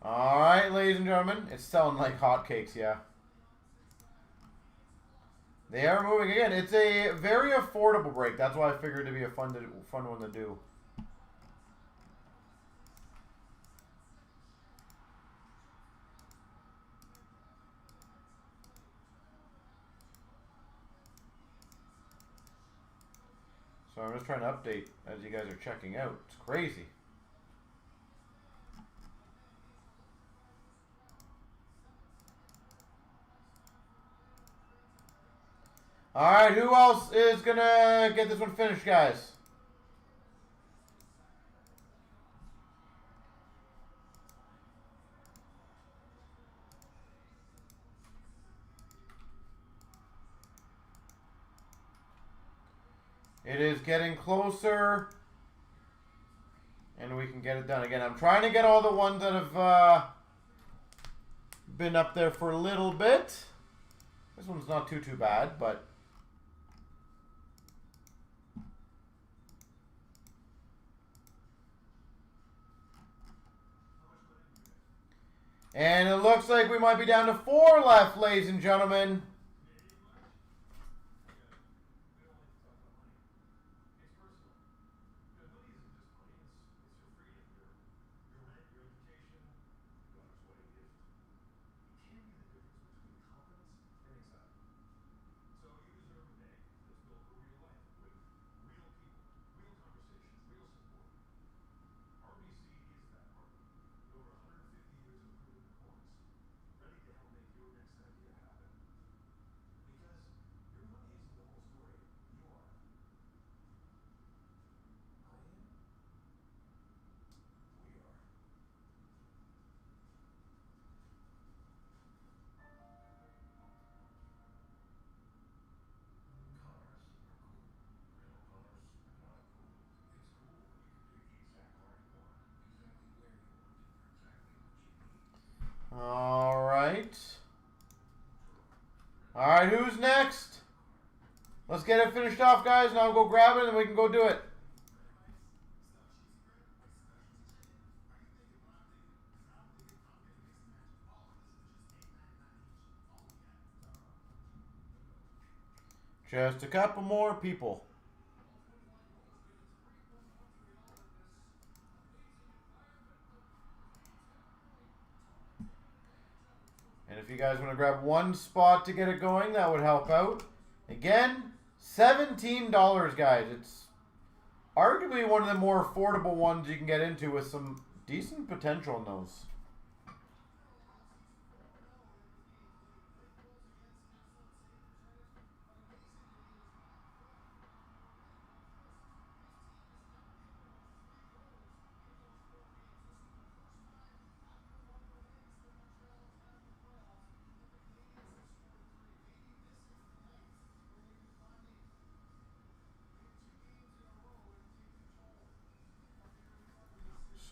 All right, ladies and gentlemen, it's selling like hotcakes, yeah. They are moving again. It's a very affordable break. That's why I figured it'd be a fun one to do. So I'm just trying to update as you guys are checking out. It's crazy. All right, who else is going to get this one finished, guys? It is getting closer, and we can get it done. Again, I'm trying to get all the ones that have been up there for a little bit. This one's not too bad, but... And it looks like we might be down to 4 left, ladies and gentlemen. All right. All right, who's next? Let's get it finished off, guys, and I'll go grab it, and we can go do it. Just a couple more people. And if you guys want to grab 1 spot to get it going, that would help out. Again, $17, guys. It's arguably one of the more affordable ones you can get into with some decent potential in those.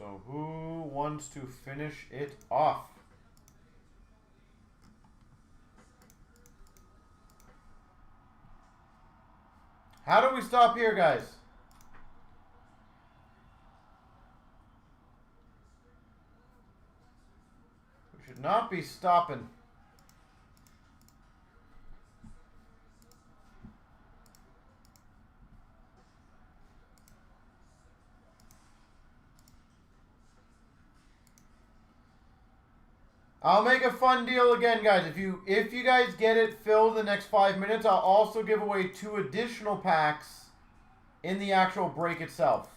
So who wants to finish it off? How do we stop here, guys? We should not be stopping. I'll make a fun deal again, guys. If you guys get it filled in the next 5 minutes, I'll also give away 2 additional packs in the actual break itself.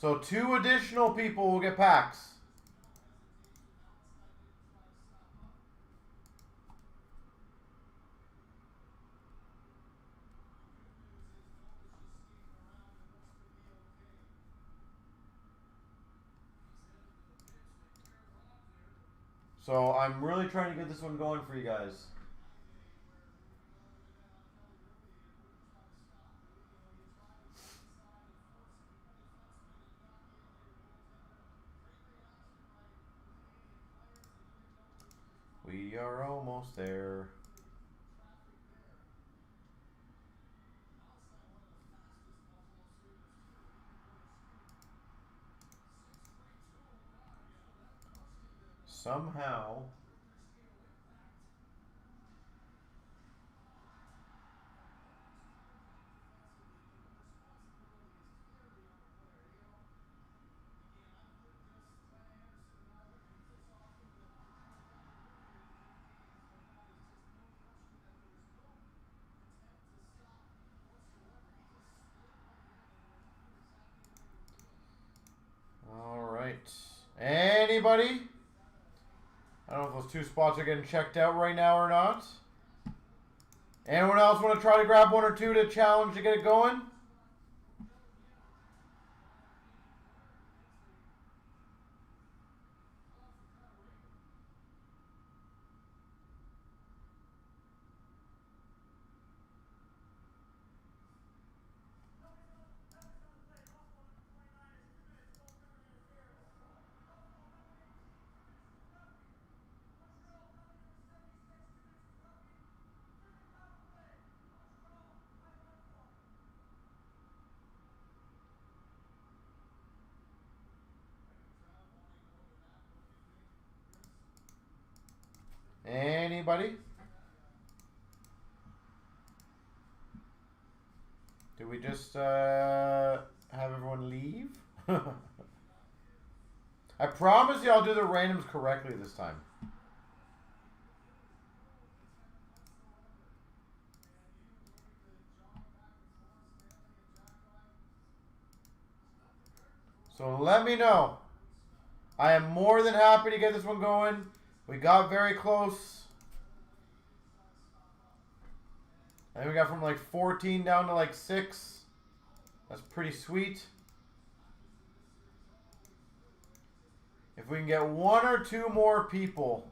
So 2 additional people will get packs. So I'm really trying to get this one going for you guys. We are almost there. Somehow. All right. Anybody? I don't know if those 2 spots are getting checked out right now or not. Anyone else want to try to grab 1 or 2 to challenge to get it going? Anybody? Do we just have everyone leave? I promise you I'll do the randoms correctly this time. So let me know. I am more than happy to get this one going. We got very close. I think we got from like 14 down to like 6. That's pretty sweet. If we can get 1 or 2 more people.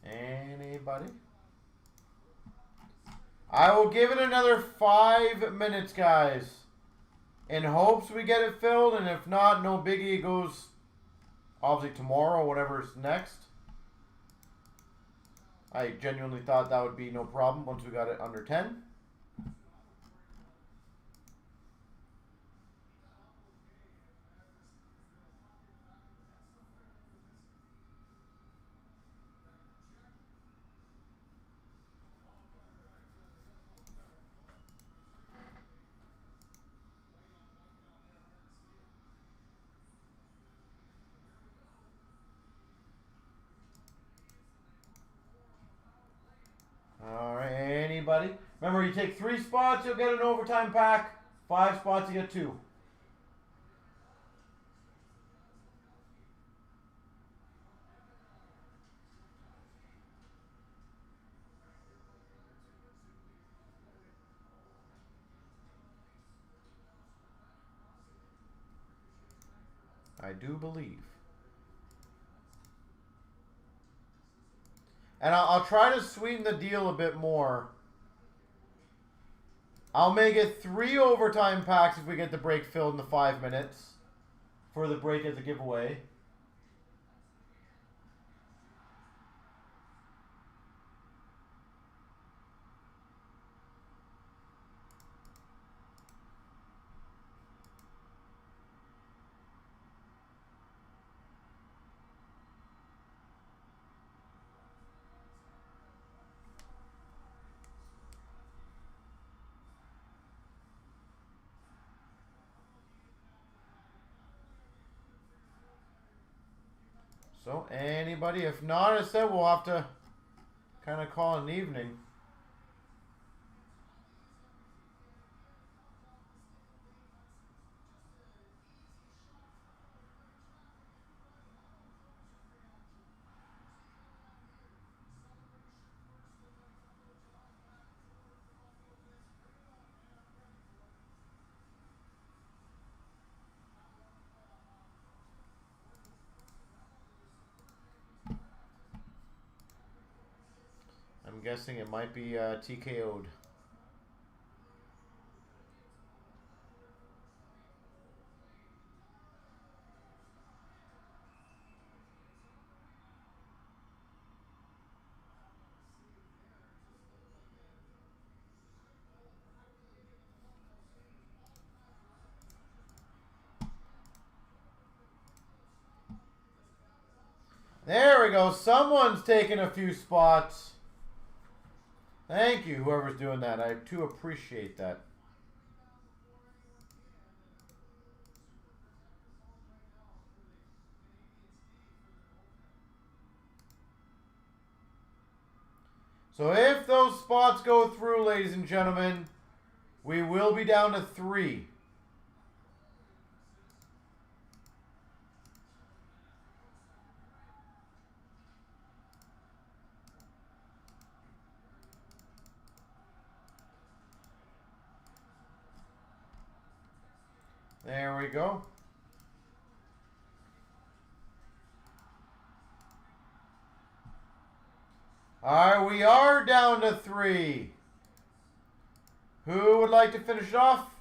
Anybody? I will give it another 5 minutes, guys. In hopes we get it filled, and if not, no biggie. It goes obviously tomorrow or whatever's next. I genuinely thought that would be no problem once we got it under 10. Anybody? Remember, you take 3 spots, you'll get an overtime pack. 5 spots, you get 2. I do believe. And I'll try to sweeten the deal a bit more. I'll make it 3 overtime packs if we get the break filled in the 5 minutes for the break as a giveaway. So, anybody? If not, I said we'll have to kind of call it an evening. I'm guessing it might be TKO'd. There we go. Someone's taking a few spots. Thank you, whoever's doing that. I too appreciate that. So if those spots go through, ladies and gentlemen, we will be down to 3. There we go. Alright, we are down to 3. Who would like to finish it off?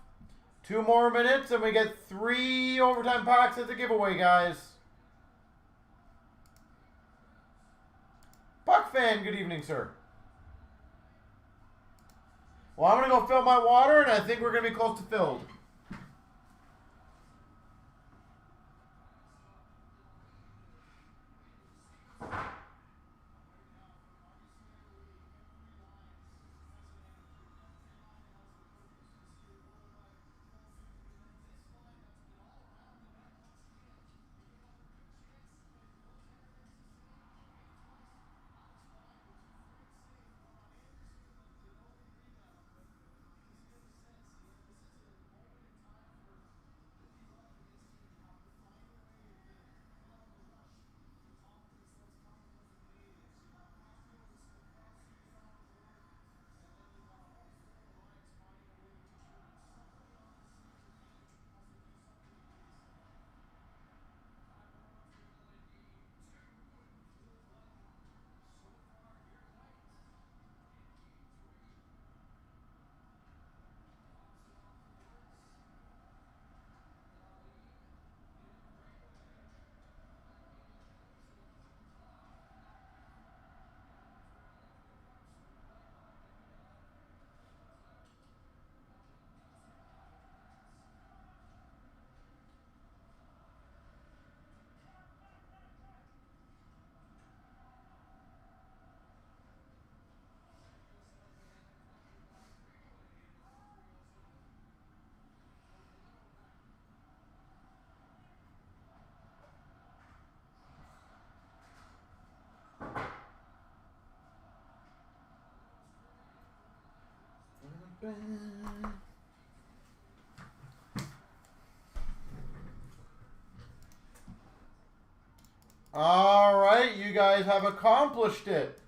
2 more minutes and we get 3 overtime packs as a giveaway, guys. Puck fan, good evening, sir. Well, I'm going to go fill my water, and I think we're going to be close to filled. All right, you guys have accomplished it.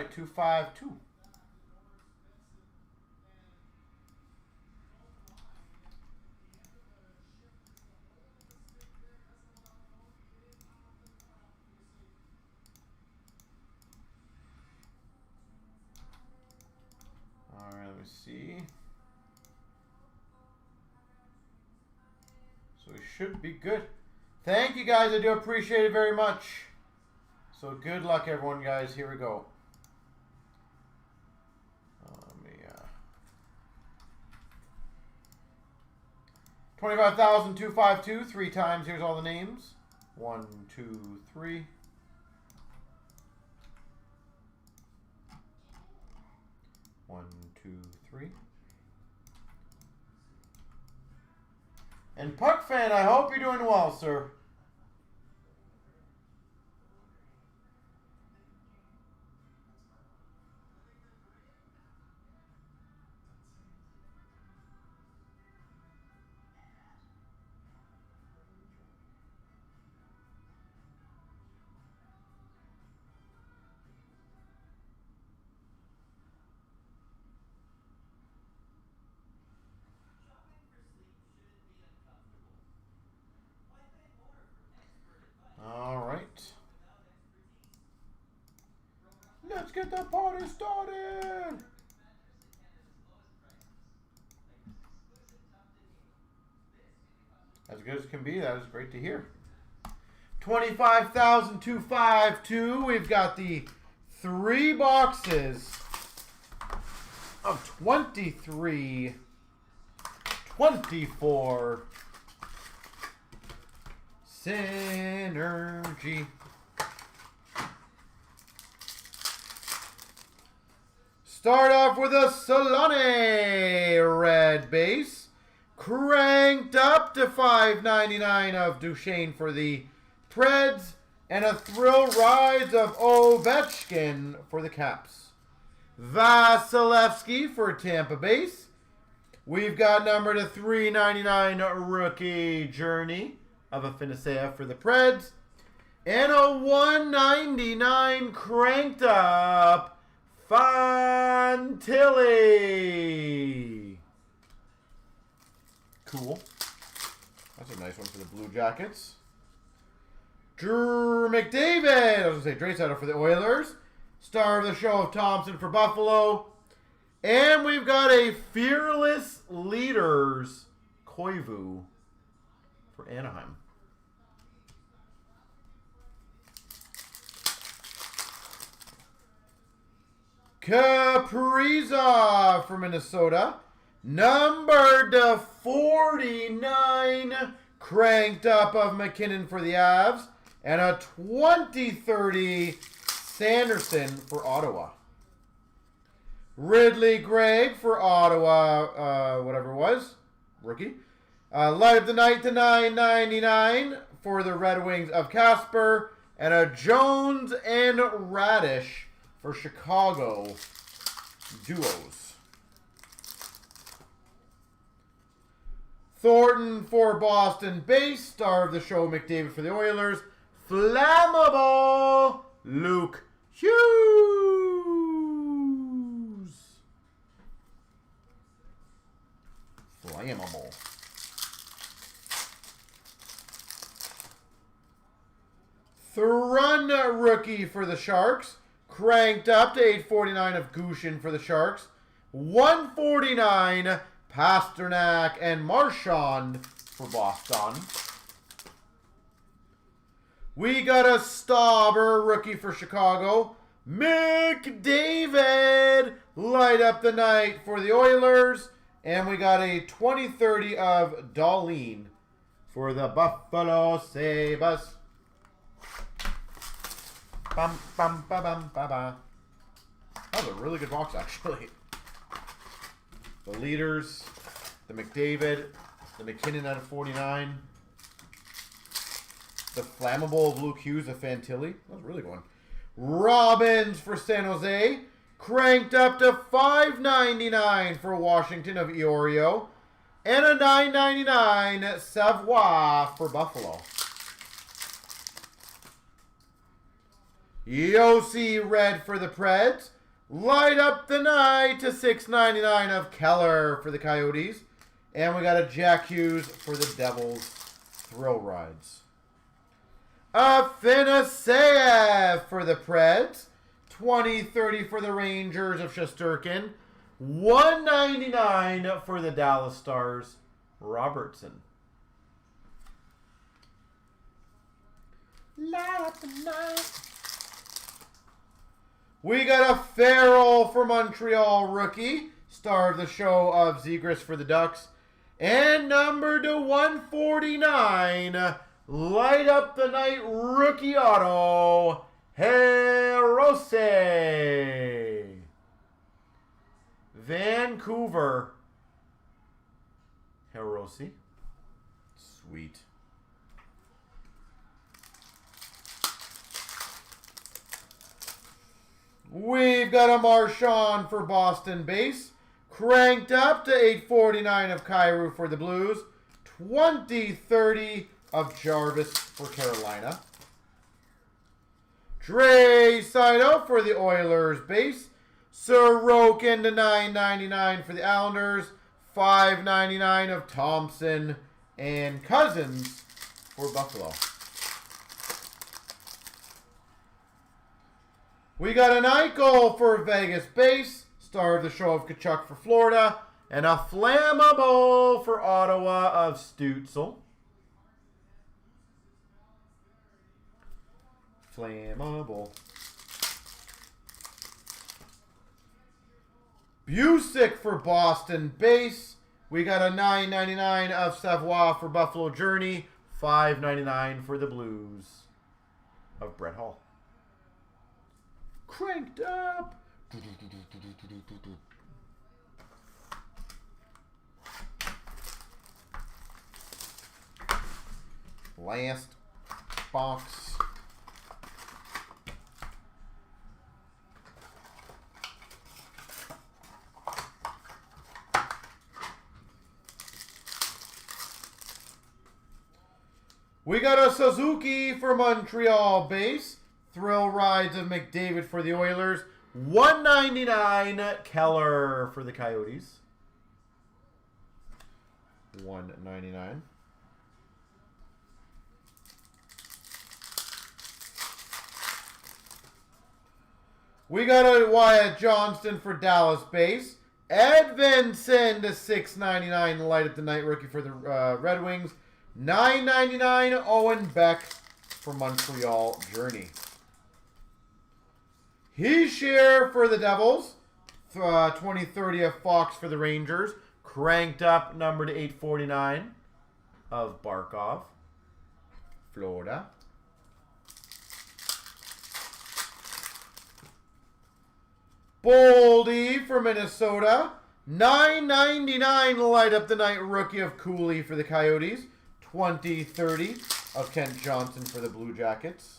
right, 252. All right, let me see. So we should be good. Thank you, guys. I do appreciate it very much. So good luck, everyone, guys. Here we go. Let me, 25,252, 3 times. Here's all the names. 1, 2, 3. 1, 2, 3. And Puck fan, I hope you're doing well, sir. All right. Let's get the party started. As good as can be. That is great to hear. 25,252. We've got the 3 boxes of 23, 24. Synergy. Start off with a Solane red base. Cranked up to $5.99 of Duchesne for the Preds. And a thrill rise of Ovechkin for the Caps. Vasilevsky for Tampa base. We've got number to $3.99 rookie Journey of Affinacea for the Preds. And a $1.99 cranked up Fantilli. Cool. That's a nice one for the Blue Jackets. Drew McDavid. I was going to say Draisaitl for the Oilers. Star of the show of Thompson for Buffalo. And we've got a Fearless Leaders Koivu for Anaheim. Kaprizov for Minnesota. Number to 49. Cranked up of McKinnon for the Avs. And a 2030 Sanderson for Ottawa. Ridley Gregg for Ottawa, whatever it was. Rookie. Light of the Night to $9.99 for the Red Wings of Casper. And a Jones and Radish for Chicago duos. Thornton for Boston base. Star of the show McDavid for the Oilers. Flammable Luke Hughes. Flammable. Thrun rookie for the Sharks. Cranked up to $8.49 of Gushin for the Sharks. $1.49 Pasternak and Marchand for Boston. We got a Stauber rookie for Chicago. McDavid light up the night for the Oilers. And we got a 2030 of Darlene for the Buffalo Sabres. Bum, bum, ba, bum, ba, ba. That was a really good box, actually. The Leaders, the McDavid, the McKinnon out of 49. The Flammable of Luke Hughes of Fantilli. That was a really good one. Robbins for San Jose. Cranked up to $5.99 for Washington of Iorio. And a $9.99 Savoie for Buffalo. Yossi red for the Preds. Light up the night to $6.99 of Keller for the Coyotes. And we got a Jack Hughes for the Devils. Thrill rides. Afinaseyev for the Preds. 20-30 for the Rangers of Shesterkin. $1.99 for the Dallas Stars. Robertson. Light up the night. We got a Farrell for Montreal rookie. Star of the show of Zegras for the Ducks. And number to 149. Light up the night rookie auto. Hirose. Vancouver. Hirose. Sweet. We've got a Marchand for Boston base. Cranked up to $8.49 of Kyrou for the Blues. 20-30 of Jarvis for Carolina. Dre Saito for the Oilers base. Sorokin to $9.99 for the Islanders. $5.99 of Thompson and Cousins for Buffalo. We got an Eichel for Vegas base. Star of the show of Tkachuk for Florida. And a flammable for Ottawa of Stützle. Flammable. Busick for Boston base. We got a $9.99 of Savoie for Buffalo Journey. $5.99 for the Blues of Brett Hall. Cranked up. Last box. We got a Suzuki for Montreal base. Thrill rides of McDavid for the Oilers. $1.99 Keller for the Coyotes. $1.99. We got a Wyatt Johnston for Dallas base. Edvinsson to $6.99 light up the night rookie for the Red Wings. $9.99 Owen Beck for Montreal Journey. Hischier for the Devils. 20-30 of Fox for the Rangers. Cranked up number to $8.49 of Barkov. Florida. Boldy for Minnesota. $9.99 light up the night rookie of Cooley for the Coyotes. 20-30 of Kent Johnson for the Blue Jackets.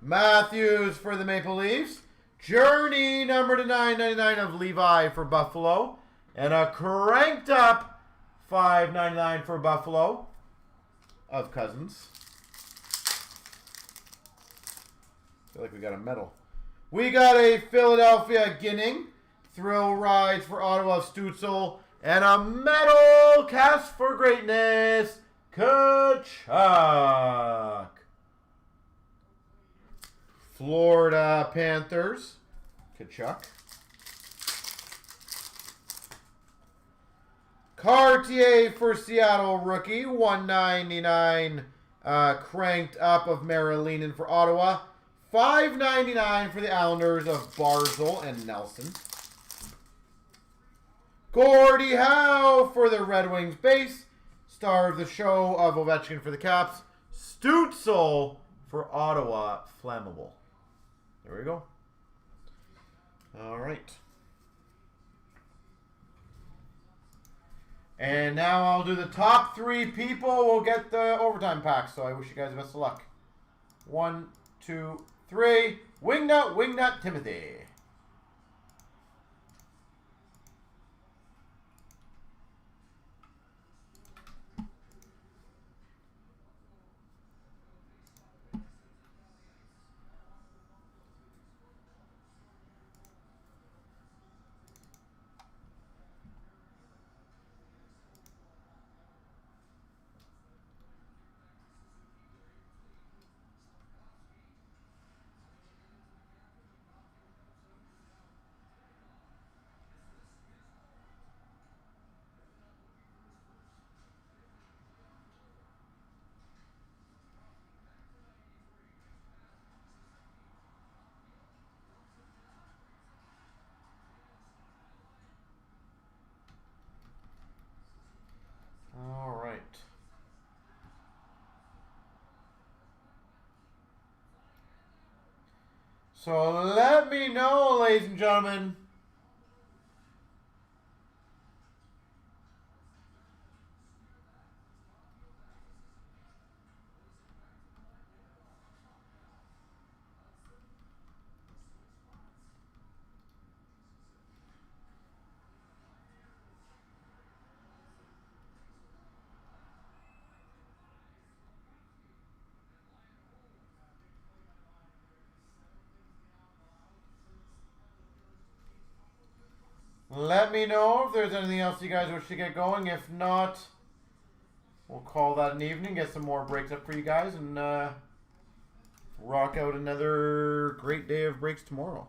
Matthews for the Maple Leafs. Journey number to $9.99 of Levi for Buffalo. And a cranked up $5.99 for Buffalo of Cousins. Feel like we got a medal. We got a Philadelphia Ginning. Thrill rides for Ottawa of Stützle. And a medal cast for greatness. Tkachuk. Florida Panthers. Tkachuk. Cartier for Seattle rookie. $1.99 cranked up of Marilinen for Ottawa. $5.99 for the Islanders of Barzal and Nelson. Gordie Howe for the Red Wings base. Star of the show of Ovechkin for the Caps. Stützle for Ottawa, flammable. There we go. All right. And now I'll do the top 3 people. We'll get the overtime pack. So I wish you guys the best of luck. 1, 2, 3. Wingnut, Timothy. So let me know, ladies and gentlemen. Let me know if there's anything else you guys wish to get going. If not, we'll call that an evening. Get some more breaks up for you guys and rock out another great day of breaks tomorrow.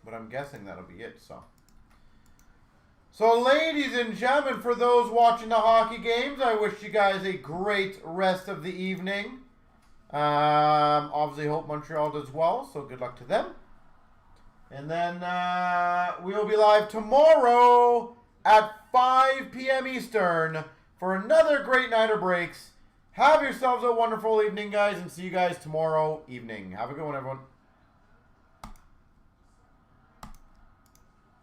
But I'm guessing that'll be it, So, ladies and gentlemen, for those watching the hockey games, I wish you guys a great rest of the evening. Obviously, hope Montreal does well, so good luck to them. And then we'll be live tomorrow at 5 p.m. Eastern for another great night of breaks. Have yourselves a wonderful evening, guys, and see you guys tomorrow evening. Have a good one, everyone.